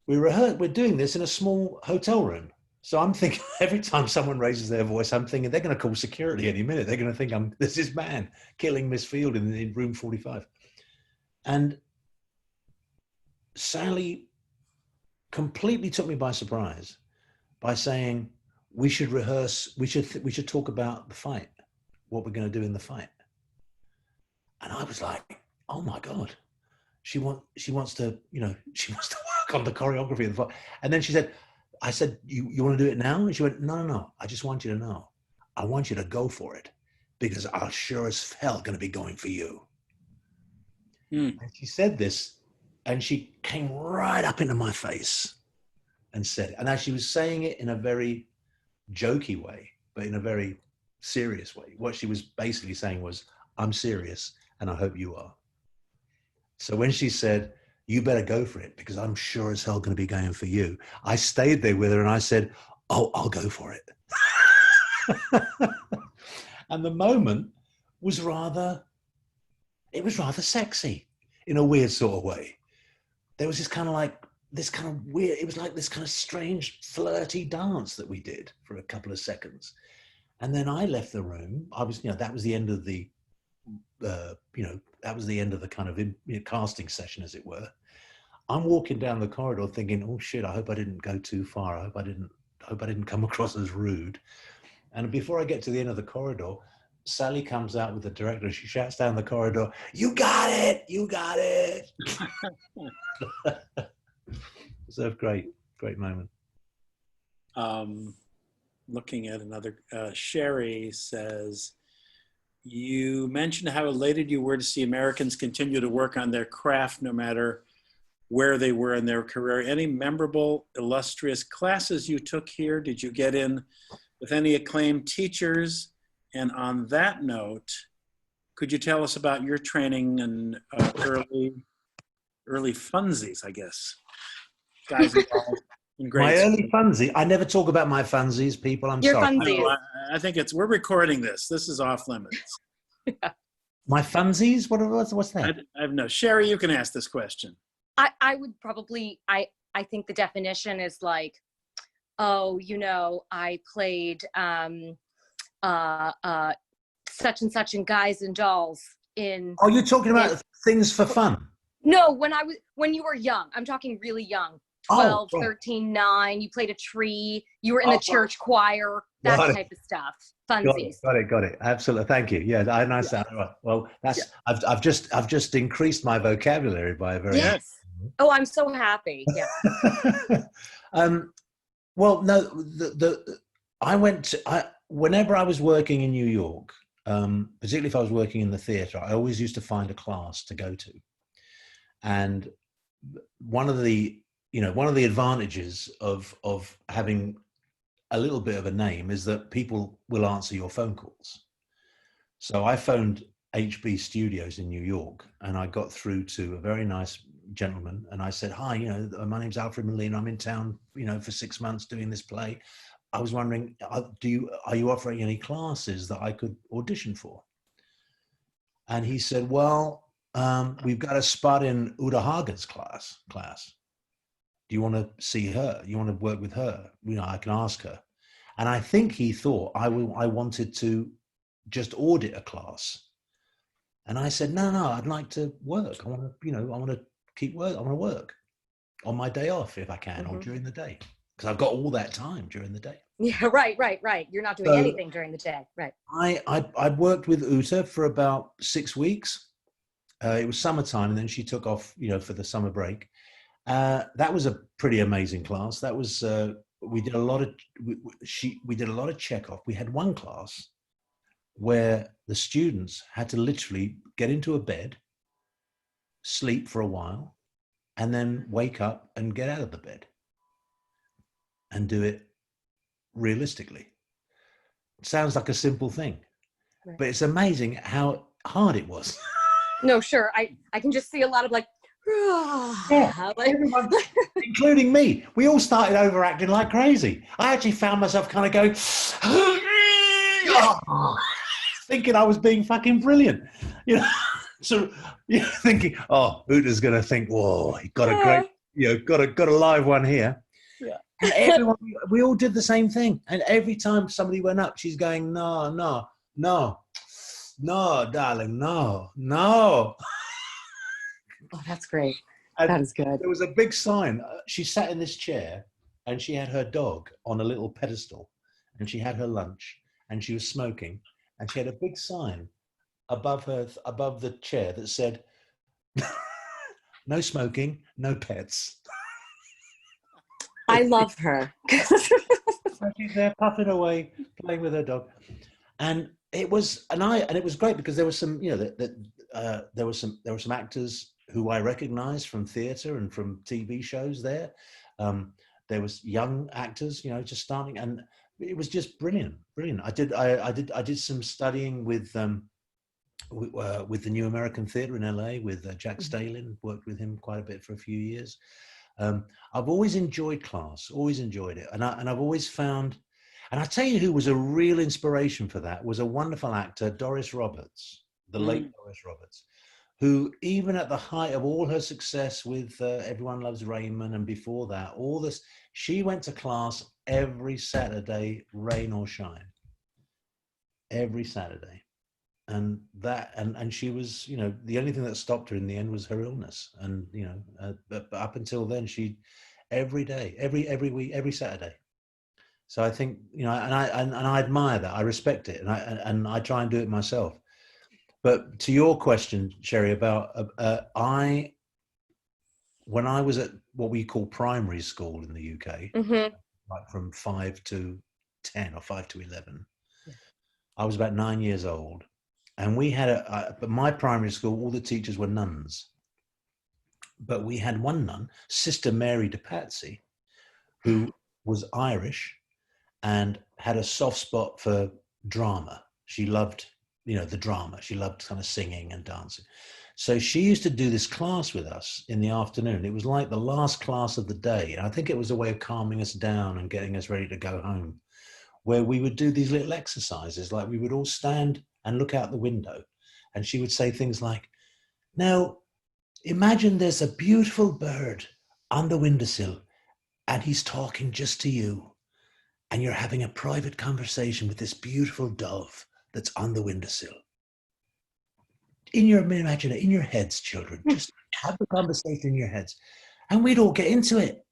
We're doing this in a small hotel room. So I'm thinking every time someone raises their voice, I'm thinking they're going to call security any minute. They're going to think there's this man killing Miss Field in room 45. And Sally completely took me by surprise by saying, we should rehearse, we should talk about the fight, what we're going to do in the fight. And I was like, oh my God, she wants to work on the choreography of the fight. And then I said, you want to do it now? And she went, no, I just want you to know. I want you to go for it because I'm sure as hell going to be going for you. And she said this, and she came right up into my face and said it. And as she was saying it in a very jokey way, but in a very serious way, what she was basically saying was, I'm serious and I hope you are. So when she said, you better go for it because I'm sure as hell going to be going for you, I stayed there with her and I said, oh, I'll go for it. And the moment was rather sexy in a weird sort of way. There was this kind of weird, it was like this kind of strange flirty dance that we did for a couple of seconds. And then I left the room. I was, that was the end of the, that was the end of the kind of casting session, as it were. I'm walking down the corridor thinking, oh shit, I hope I didn't go too far. I hope I didn't come across as rude. And before I get to the end of the corridor, Sally comes out with the director. She shouts down the corridor, you got it, you got it. So great moment. Looking at another, Sherry says, you mentioned how elated you were to see Americans continue to work on their craft no matter where they were in their career. Any memorable, illustrious classes you took here? Did you get in with any acclaimed teachers. And on that note, could you tell us about your training and early funsies, I guess? Guys involved in grade My school. early funsies. I never talk about my funsies, people. I'm Your sorry. funsies. No, I think we're recording this. This is off limits. My funsies? What's that? No. Sherry, you can ask this question. I would probably, I think the definition is like, oh, you know, I played such and such in Guys and Dolls in. Oh, you're talking about things for fun. No, when you were young, I'm talking really young, 12, Oh, right. 13, 9, you played a tree, you were in the church choir, that Got it. type of stuff. Funsies. Got it. Absolutely. Thank you. Yeah, I understand. Right. Well, I've just increased my vocabulary by a very. Yes. Oh, I'm so happy. Yeah. Well, no, whenever I was working in New York, particularly if I was working in the theater, I always used to find a class to go to. And one of the advantages of having a little bit of a name is that people will answer your phone calls. So I phoned HB Studios in New York, and I got through to a very nice gentleman, and I said, "Hi, my name's Alfred Molina. I'm in town, for 6 months doing this play. I was wondering, are you offering any classes that I could audition for?" And he said, "Well, we've got a spot in Uta Hagen's class. Do you want to see her? You want to work with her? I can ask her." And I think he thought I wanted to just audit a class. And I said, no, I'd like to work. I want to keep work. I want to work on my day off if I can, or during the day, because I've got all that time during the day. Yeah, right. You're not doing anything during the day, right? I worked with Uta for about 6 weeks. It was summertime, and then she took off, for the summer break. That was a pretty amazing class. That was we did a lot of Chekhov. We had one class where the students had to literally get into a bed, sleep for a while, and then wake up and get out of the bed and do it realistically. It sounds like a simple thing, right, but it's amazing how hard it was. No, sure. I can just see a lot of like, yeah, everyone, including me. We all started overacting like crazy. I actually found myself kind of going, thinking I was being fucking brilliant, So thinking, oh, Uta's gonna think, whoa, he got a great, got a live one here. Yeah. And everyone, we all did the same thing. And every time somebody went up, she's going, no, darling, no. Oh, that's great. And that is good. There was a big sign. She sat in this chair, and she had her dog on a little pedestal, and she had her lunch, and she was smoking, and she had a big sign above the chair that said, "No smoking, no pets." I love her. She's there puffing away, playing with her dog, and it was great because there was some, there were some actors who I recognized from theater and from TV shows there. There was young actors, just starting, and it was just brilliant. I did some studying with the New American Theatre in LA with Jack Stalin. Worked with him quite a bit for a few years. I've always enjoyed class, always enjoyed it, and I've always found, and I tell you who was a real inspiration for that was a wonderful actor, Doris Roberts, the late Doris Roberts, who even at the height of all her success with Everyone Loves Raymond and before that, all this, she went to class every Saturday, rain or shine, every Saturday. And she was, the only thing that stopped her in the end was her illness. And, but up until then, she, every day, every week, every Saturday. So I think, and I admire that. I respect it. And I try and do it myself. But to your question, Sherry, about when I was at what we call primary school in the UK, like from 5 to 10 or 5 to 11, I was about 9 years old. And we had but my primary school, all the teachers were nuns. But we had one nun, Sister Mary de Patsy, who was Irish, and had a soft spot for drama. She loved, the drama. She loved kind of singing and dancing. So she used to do this class with us in the afternoon. It was like the last class of the day. And I think it was a way of calming us down and getting us ready to go home, where we would do these little exercises. Like we would all stand and look out the window. And she would say things like, now, imagine there's a beautiful bird on the windowsill and he's talking just to you. And you're having a private conversation with this beautiful dove that's on the windowsill. In your imagination, in your heads, children, just have the conversation in your heads. And we'd all get into it.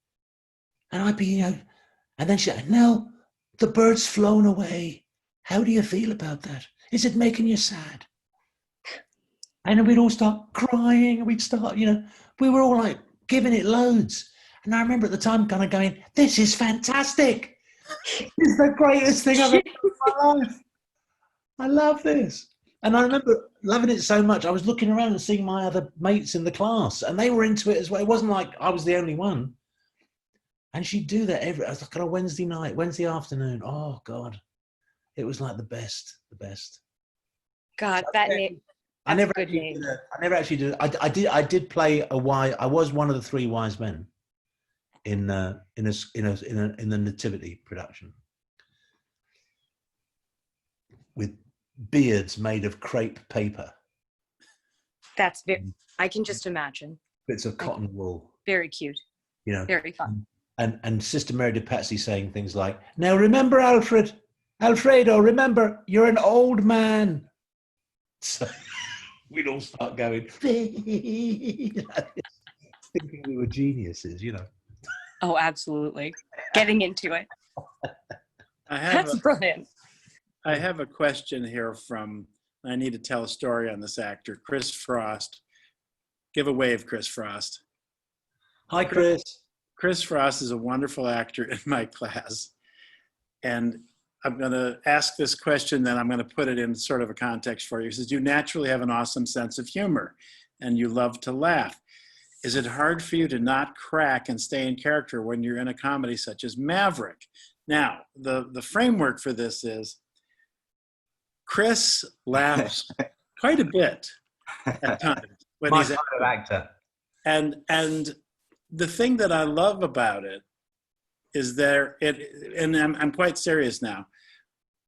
And I'd be, and then she'd say, no, the bird's flown away. How do you feel about that? Is it making you sad? And then we'd all start crying and we'd start, we were all like giving it loads. And I remember at the time kind of going, this is fantastic. This is the greatest thing I've ever done in my life. I love this. And I remember loving it so much. I was looking around and seeing my other mates in the class and they were into it as well. It wasn't like I was the only one. And she'd do that it was like on a Wednesday night, Wednesday afternoon. Oh God. It was like the best. God, that name. I never good name. actually did. I did play a wise. I was one of the three wise men in the nativity production with beards made of crepe paper. That's very, I can just imagine. Bits of cotton wool. Very cute. Very fun. And Sister Mary de Patsy saying things like, now remember Alfredo, remember, you're an old man. So we'd all start going, thinking we were geniuses, Oh, absolutely. Getting into it. That's brilliant. I have a question here I need to tell a story on this actor, Chris Frost. Give a wave, Chris Frost. Hi, Chris. Chris Frost is a wonderful actor in my class. And I'm going to ask this question, then I'm going to put it in sort of a context for you. He says, you naturally have an awesome sense of humor and you love to laugh. Is it hard for you to not crack and stay in character when you're in a comedy such as Maverick? Now, the framework for this is Chris laughs quite a bit at times when he's kind of actor. And the thing that I love about it is and I'm quite serious now.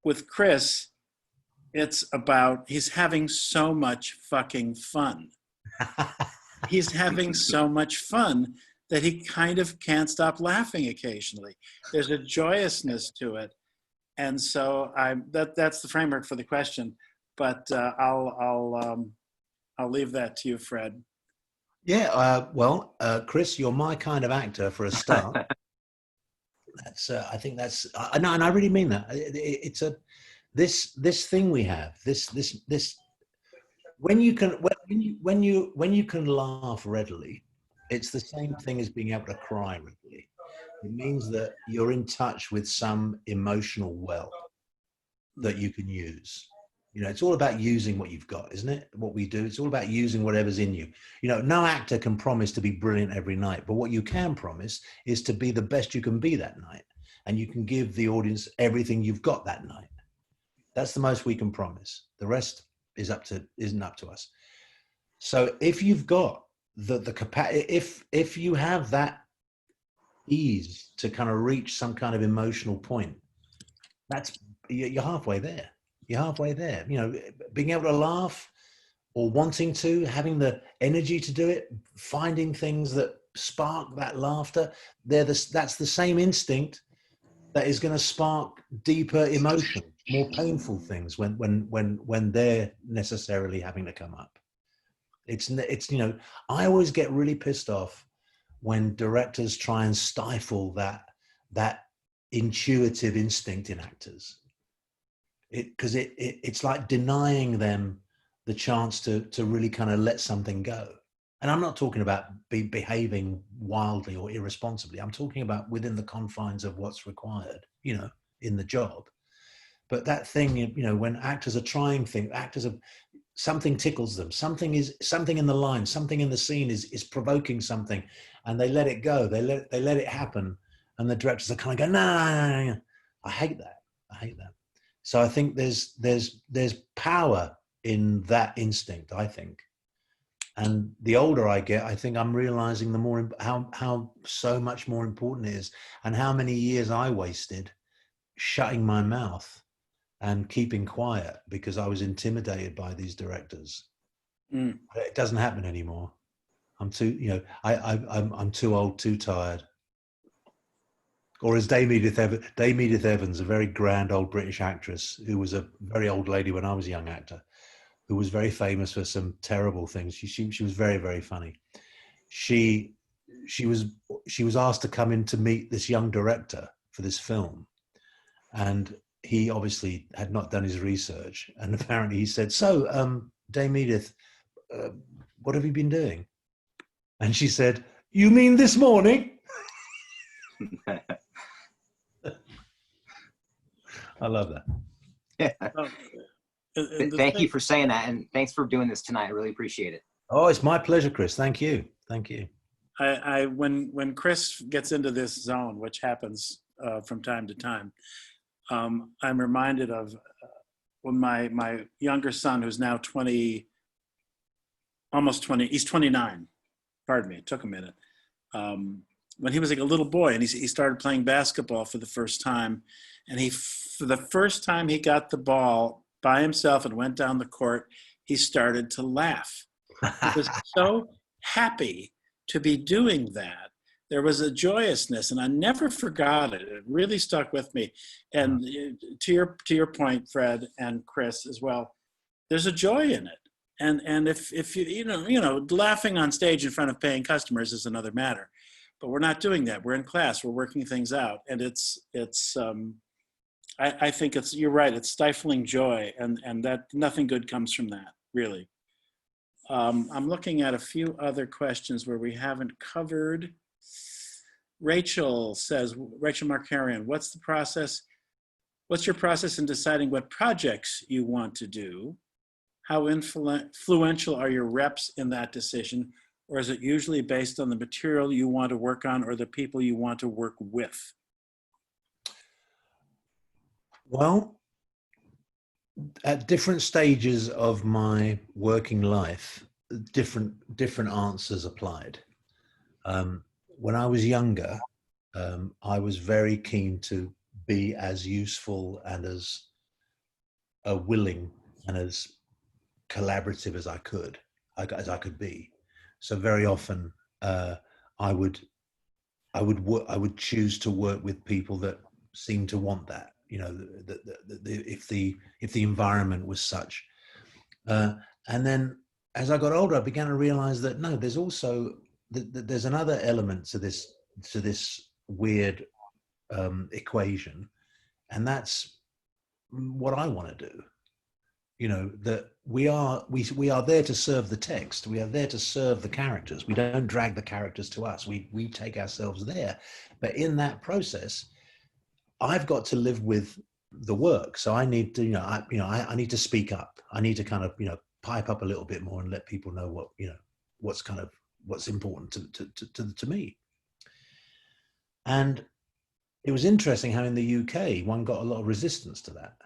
With Chris, it's about he's having so much fucking fun. He's having so much fun that he kind of can't stop laughing occasionally. There's a joyousness to it. And so that's the framework for the question, but I'll leave that to you, Fred. Yeah, Chris, you're my kind of actor for a start. I think that's, and I really mean that. It's this thing we have, this when you can laugh readily, it's the same thing as being able to cry readily. It means that you're in touch with some emotional well that you can use. It's all about using what you've got, isn't it? What we do, it's all about using whatever's in you. No actor can promise to be brilliant every night, but what you can promise is to be the best you can be that night. And you can give the audience everything you've got that night. That's the most we can promise. The rest isn't up to us. So if you've got the capacity, if you have that ease to kind of reach some kind of emotional point, you're halfway there. You're halfway there. Being able to laugh or wanting to, having the energy to do it, finding things that spark that laughter, that's the same instinct that is going to spark deeper emotion, more painful things when they're necessarily having to come up. It's I always get really pissed off when directors try and stifle that intuitive instinct in actors. Because it's like denying them the chance to really kind of let something go. And I'm not talking about behaving wildly or irresponsibly. I'm talking about within the confines of what's required, in the job. But that thing, when actors are trying things, something tickles them. Something in the line, something in the scene is provoking something, and they let it go. They let it happen, and the directors are kind of going, no. I hate that. I hate that. So I think there's power in that instinct, I think. And the older I get, I think I'm realizing the more how so much more important it is, and how many years I wasted shutting my mouth and keeping quiet because I was intimidated by these directors. It doesn't happen anymore. I'm too, I'm too old, too tired. Or as Dame Edith Evans, a very grand old British actress who was a very old lady when I was a young actor, who was very famous for some terrible things. She was very, very funny. She was asked to come in to meet this young director for this film, and he obviously had not done his research. And apparently he said, "So, Dame Edith, what have you been doing?" And she said, "You mean this morning?" I love that. Thank you for saying that, and thanks for doing this tonight. I really appreciate it. Oh, it's my pleasure, Chris. Thank you. Thank you. When Chris gets into this zone, which happens from time to time, I'm reminded of when my younger son, who's now 20, almost 20, he's 29. Pardon me, it took a minute. When he was like a little boy, and he started playing basketball for the first time, and for the first time he got the ball by himself and went down the court, he started to laugh. He was so happy to be doing that. There was a joyousness, and I never forgot it. It really stuck with me. And to your point, Fred and Chris as well, there's a joy in it. And if you laughing on stage in front of paying customers is another matter, but we're not doing that. We're in class. We're working things out, and I think you're right. It's stifling joy, and that nothing good comes from that, really. I'm looking at a few other questions where we haven't covered. Rachel Markarian, what's your process in deciding what projects you want to do? How influential are your reps in that decision? Or is it usually based on the material you want to work on or the people you want to work with? Well, at different stages of my working life, different answers applied. When I was younger, I was very keen to be as useful and as willing and as collaborative as I could be. So very often, I would choose to work with people that seemed to want that. If the environment was such, and then as I got older, I began to realize that no, there's also there's another element to this weird equation, and that's what I want to do. That we are there to serve the text. We are there to serve the characters. We don't drag the characters to us. We take ourselves there, but in that process, I've got to live with the work. So I need to, I need to speak up. I need to kind of, pipe up a little bit more and let people know what's important to me. And it was interesting how in the UK, one got a lot of resistance to that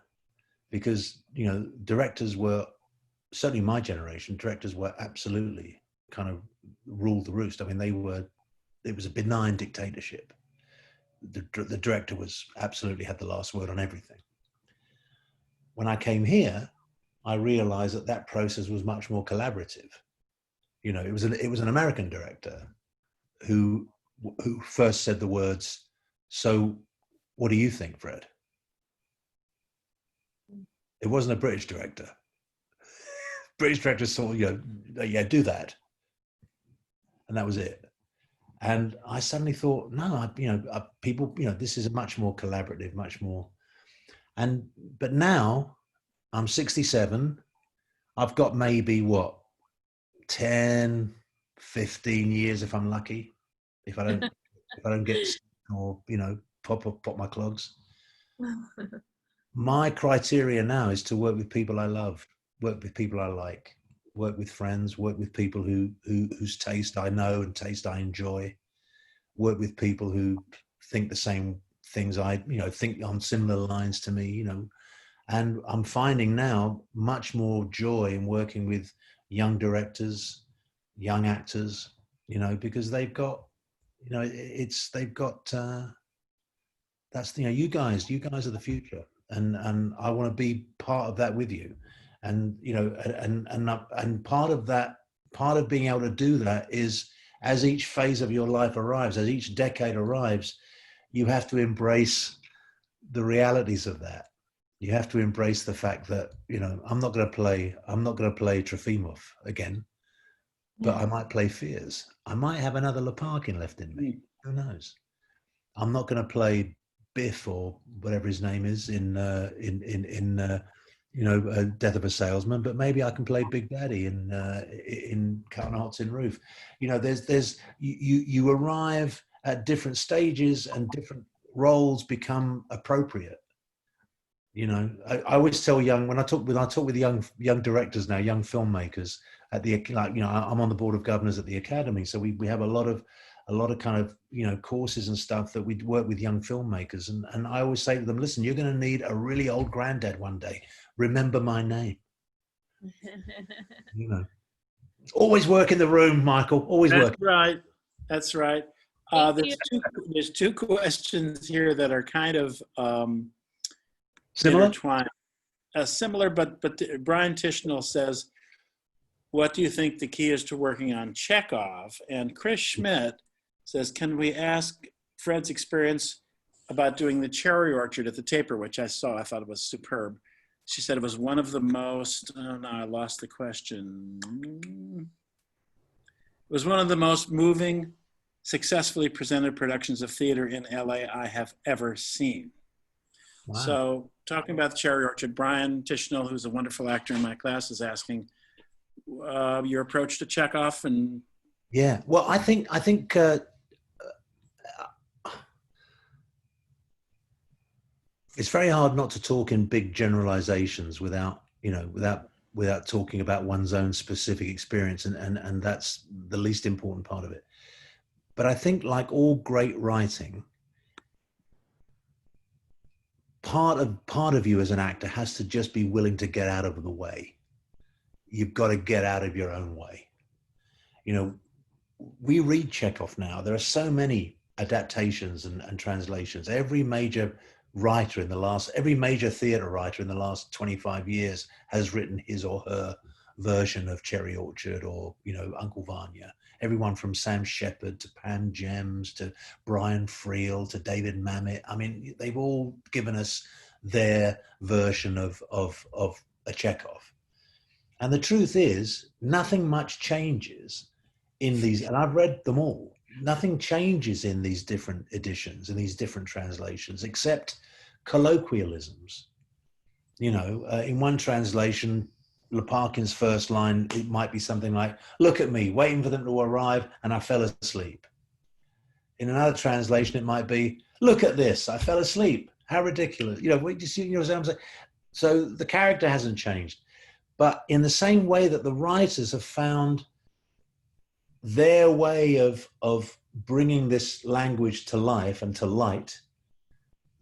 because, directors were, certainly my generation, directors were absolutely kind of ruled the roost. I mean, it was a benign dictatorship. The director absolutely had the last word on everything. When I came here, I realized that process was much more collaborative. It was an American director who first said the words, "So what do you think, Fred?" It wasn't a British director. British directors thought, yeah, do that. And that was it. And I suddenly thought, no, people, this is much more collaborative, much more. But now I'm 67. I've got maybe 10, 15 years if I'm lucky. If I don't get sick or, pop my clogs. My criteria now is to work with people I love, work with people I like, work with friends, work with people whose taste I know and taste I enjoy, work with people who think the same things I, think on similar lines to me, and I'm finding now much more joy in working with young directors, young actors, because they've got, they've got, that's, you guys are the future. And I want to be part of that with you. And, and part of being able to do that is, as each phase of your life arrives, as each decade arrives, you have to embrace the realities of that. You have to embrace the fact that, I'm not going to play Trofimov again, but I might play Fears. I might have another Leparkin left in me. Who knows? I'm not going to play Biff or whatever his name is in Death of a Salesman, but maybe I can play Big Daddy in Cut on a Hot Tin Roof. There's you arrive at different stages and different roles become appropriate. I always tell when I talk with young directors now, young filmmakers at the, I'm on the board of governors at the Academy, so we have a lot of kind of courses and stuff that we work with young filmmakers, and I always say to them, listen, you're going to need a really old granddad one day. Remember my name. Always work in the room, Michael. Always work. That's right. There's two questions here that are kind of similar. Intertwined. Similar, but Brian Tishnell says, what do you think the key is to working on Chekhov? And Chris Schmidt says, can we ask Fred's experience about doing the cherry orchard at the Taper, which I saw. I thought it was superb. She said it was one of the most, oh no, I lost the question. It was one of the most moving, successfully presented productions of theater in LA I have ever seen. Wow. So talking about the cherry orchard, Brian Tishnell, who's a wonderful actor in my class, is asking your approach to Chekhov. And yeah, well, I think it's very hard not to talk in big generalizations without talking about one's own specific experience, and that's the least important part of it. But I think, like all great writing, part of you as an actor has to just be willing to get out of the way. You've got to get out of your own way. We read Chekhov now. There are so many adaptations and translations. Every major theater writer in the last 25 years has written his or her version of Cherry Orchard or, Uncle Vanya. Everyone from Sam Shepard to Pam Gems to Brian Friel to David Mamet. I mean, they've all given us their version of a Chekhov. And the truth is, nothing much changes in these, and I've read them all. Nothing changes in these different editions, in these different translations, except colloquialisms. In one translation, Leparkin's first line, it might be something like, "Look at me, waiting for them to arrive, and I fell asleep." In another translation, it might be, "Look at this, I fell asleep. How ridiculous." So the character hasn't changed. But in the same way that the writers have found their way of bringing this language to life and to light,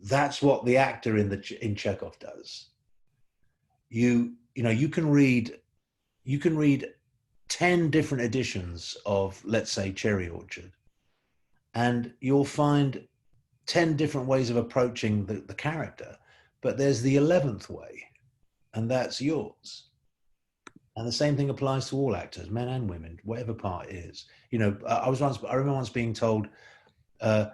that's what the actor in Chekhov does. You can read 10 different editions of, let's say, Cherry Orchard, and you'll find 10 different ways of approaching the character, but there's the 11th way, and that's yours. And the same thing applies to all actors, men and women, whatever part it is. I remember once being told, I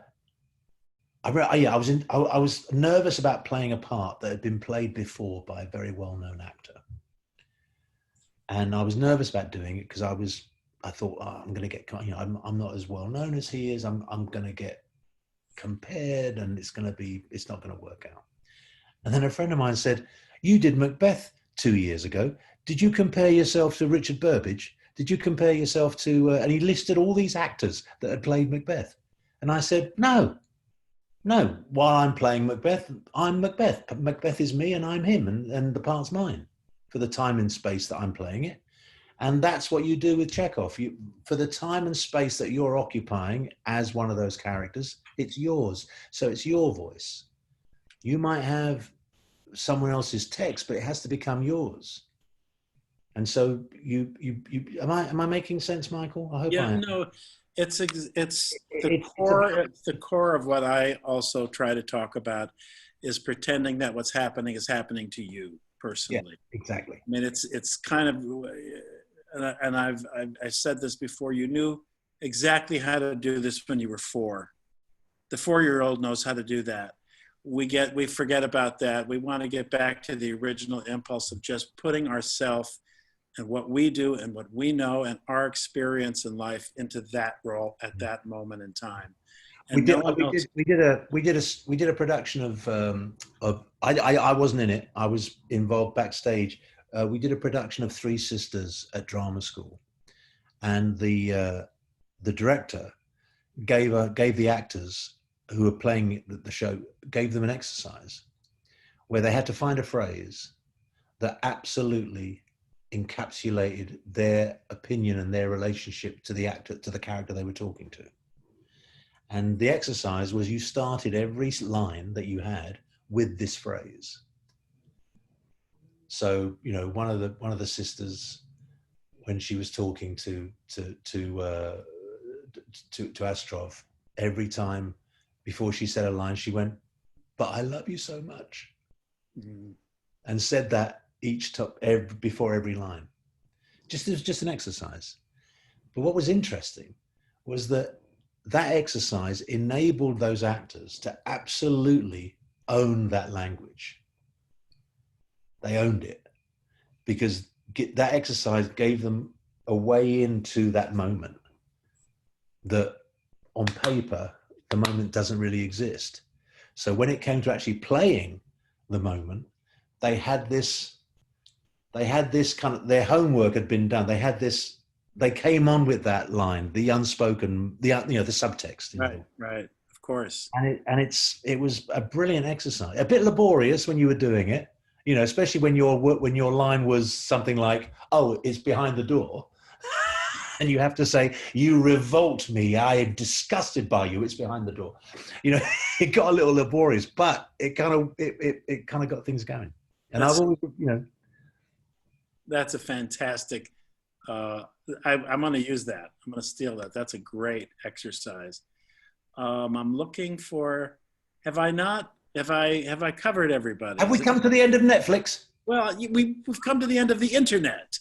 was nervous about playing a part that had been played before by a very well-known actor. And I was nervous about doing it because I thought, I'm going to get, I'm not as well known as he is. I'm going to get compared, and it's not going to work out. And then a friend of mine said, "You did Macbeth 2 years ago. Did you compare yourself to Richard Burbage? Did you compare yourself to," and he listed all these actors that had played Macbeth. And I said, no, while I'm playing Macbeth, I'm Macbeth. Macbeth is me and I'm him, and the part's mine for the time and space that I'm playing it. And that's what you do with Chekhov. You, for the time and space that you're occupying as one of those characters, it's yours. So it's your voice. You might have someone else's text, but it has to become yours. And so am I making sense, Michael? I hope I am. No, it's the It's core. It's the core of what I also try to talk about, is pretending that what's happening is happening to you personally. Yeah, exactly. I mean, it's kind of, and I've said this before. You knew exactly how to do this when you were 4. The 4-year-old knows how to do that. We forget about that. We want to get back to the original impulse of just putting ourselves and what we do and what we know and our experience in life into that role at that moment in time. And we did a production of I wasn't in it. I was involved backstage. We did a production of Three Sisters at drama school, and the director gave the actors who were playing the show, gave them an exercise where they had to find a phrase that absolutely encapsulated their opinion and their relationship to the actor, to the character they were talking to. And the exercise was, you started every line that you had with this phrase. So, you know, one of the sisters, when she was talking to Astrov, every time before she said a line, she went, "But I love you so much," and said that before every line. It was just an exercise. But what was interesting was that exercise enabled those actors to absolutely own that language. They owned it, because that exercise gave them a way into that moment that on paper, the moment doesn't really exist. So when it came to actually playing the moment, they had this kind of, their homework had been done. They came on with that line, the unspoken, the subtext. Right, of course. And it was a brilliant exercise. A bit laborious when you were doing it, you know, especially when your line was something like, "Oh, it's behind the door," and you have to say, "You revolt me. I am disgusted by you. It's behind the door." You know, it got a little laborious, but it kind of got things going. And I've always, you know. That's a fantastic. I'm going to use that. I'm going to steal that. That's a great exercise. I'm looking for. Have I covered everybody? Have we come to the end of Netflix? Well, we've come to the end of the internet.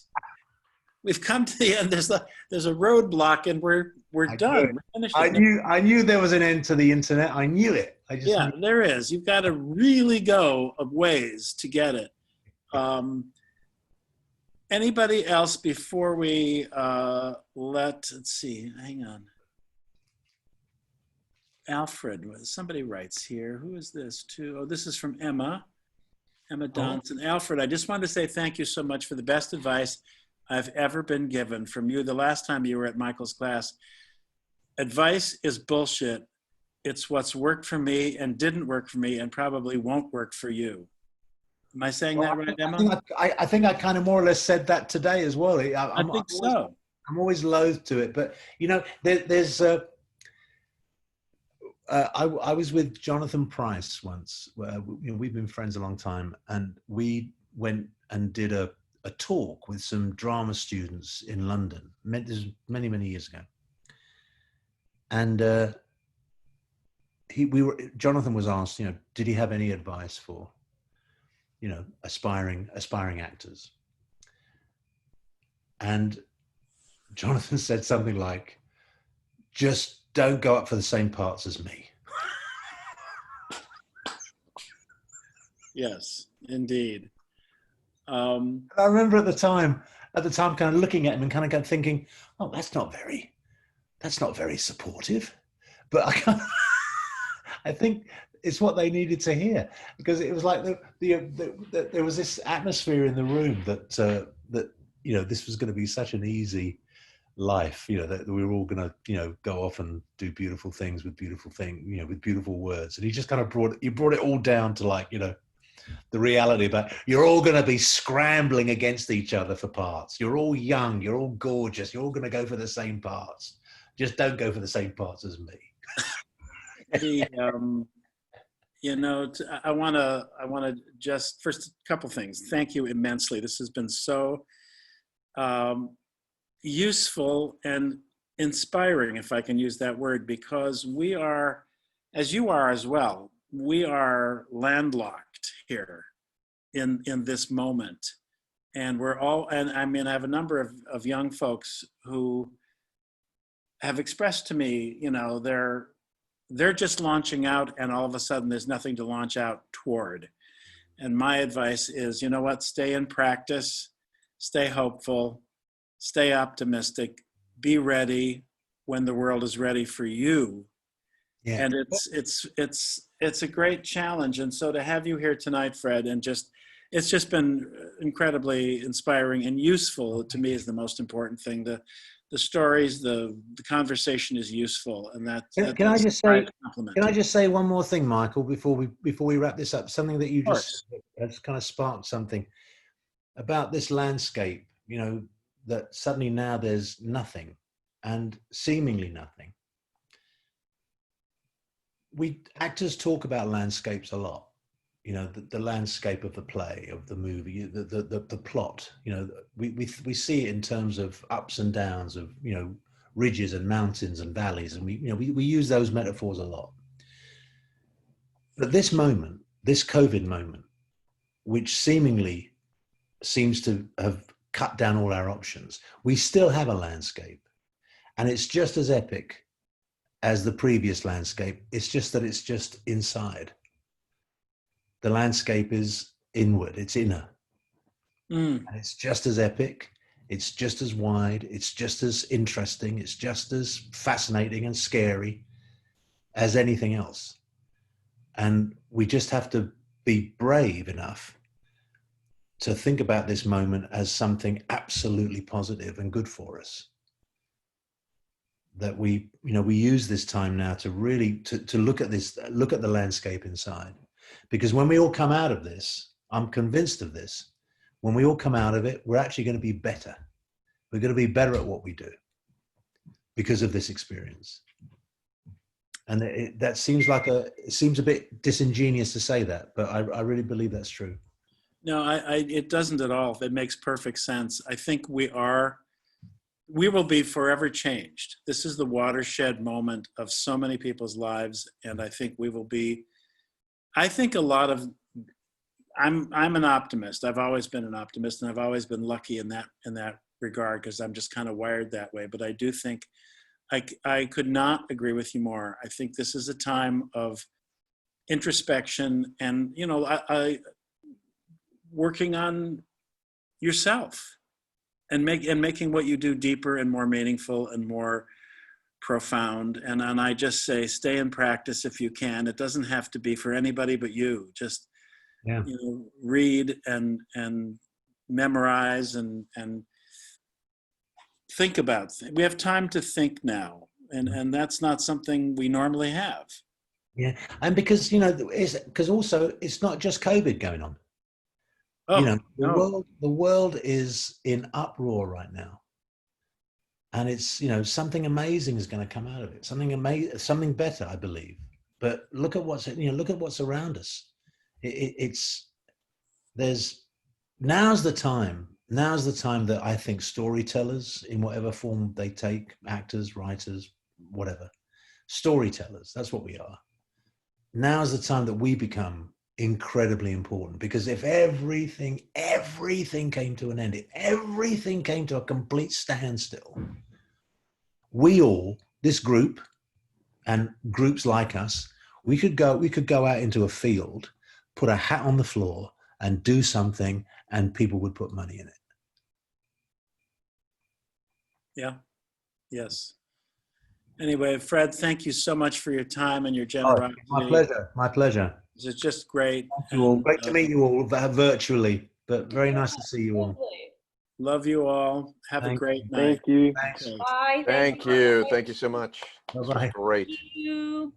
We've come to the end. There's a roadblock, and we're done. We're finished. I knew there was an end to the internet. I knew it. There is. You've got to really go a ways to get it. Anybody else before we let's see, hang on. Alfred, somebody writes here. Who is this too? Oh, this is from Emma Donson. Alfred, I just wanted to say thank you so much for the best advice I've ever been given from you the last time you were at Michael's class. Advice is bullshit. It's what's worked for me and didn't work for me and probably won't work for you. Am I saying that right, Emma? I think I kind of more or less said that today as well. I think so. I'm always loath to it, but you know, I was with Jonathan Price once. We've been friends a long time, and we went and did a talk with some drama students in London. This was many, many years ago, and Jonathan was asked, you know, did he have any advice for, you know, aspiring actors? And Jonathan said something like, "Just don't go up for the same parts as me." Yes, indeed. I remember at the time kind of looking at him and kind of thinking, "Oh, that's not very supportive." But I think it's what they needed to hear, because it was like there was this atmosphere in the room that you know, this was going to be such an easy life, you know, that we were all going to, you know, go off and do beautiful things with beautiful words. And he just kind of brought it all down to, like, you know, the reality about you're all going to be scrambling against each other for parts. You're all young. You're all gorgeous. You're all going to go for the same parts. Just don't go for the same parts as me. You know, I want to just first a couple things. Thank you immensely. This has been so useful and inspiring, if I can use that word, because we are, as you are as well, we are landlocked here in this moment. And we're all, and I mean, I have a number of young folks who have expressed to me, you know, they're just launching out and all of a sudden there's nothing to launch out toward. And my advice is, you know what, stay in practice, stay hopeful, stay optimistic, be ready when the world is ready for you. Yeah. And it's a great challenge. And so to have you here tonight, Fred, and it's just been incredibly inspiring and useful to me is the most important thing. The stories, the conversation is useful, and can I just say one more thing, Michael, before we wrap this up? Something that you just has kind of sparked something about this landscape. You know, that suddenly now there's nothing, and seemingly nothing. We actors talk about landscapes a lot. You know, the landscape of the play, of the movie, the plot. You know, we see it in terms of ups and downs, of, you know, ridges and mountains and valleys, and we use those metaphors a lot. But this moment, this COVID moment, which seemingly seems to have cut down all our options, we still have a landscape, and it's just as epic as the previous landscape. It's just that it's just inside. The landscape is inward, it's inner. And it's just as epic, it's just as wide, it's just as interesting, it's just as fascinating and scary as anything else. And we just have to be brave enough to think about this moment as something absolutely positive and good for us. That we use this time now to really, to look at the landscape inside. Because when we all come out of this, I'm convinced of this, when we all come out of it, we're actually going to be better. We're going to be better at what we do because of this experience. And that seems it seems a bit disingenuous to say that, but I really believe that's true. No, it doesn't at all. It makes perfect sense. I think we will be forever changed. This is the watershed moment of so many people's lives. And I think we will be, I'm an optimist. I've always been an optimist, and I've always been lucky in that regard, because I'm just kind of wired that way. But I do think I could not agree with you more. I think this is a time of introspection and, you know, I working on yourself and making what you do deeper and more meaningful and more profound. And I just say, stay in practice if you can. It doesn't have to be for anybody but you. Just, you know, read and memorize and think about things. We have time to think now, and that's not something we normally have. Yeah, and because, you know, because also it's not just COVID going on. Oh, you know, the world is in uproar right now. And it's, you know, something amazing is going to come out of it. Something amazing, something better, I believe. But look at what's around us. Now's the time that I think storytellers, in whatever form they take, actors, writers, whatever, storytellers, that's what we are. Now's the time that we become incredibly important, because if everything came to an end, if everything came to a complete standstill, we all, this group and groups like us, we could go out into a field, put a hat on the floor and do something, and people would put money in it. Yeah. Yes. Anyway, Fred, thank you so much for your time and your generosity. Oh, my pleasure. My pleasure. It's just great. Thank you all. Great to meet you all virtually, but very nice to see you all. Love you all. Have a great night. Thank you. Thanks. Bye. Thank you. Thank you so much. Bye-bye. This was great. Thank you.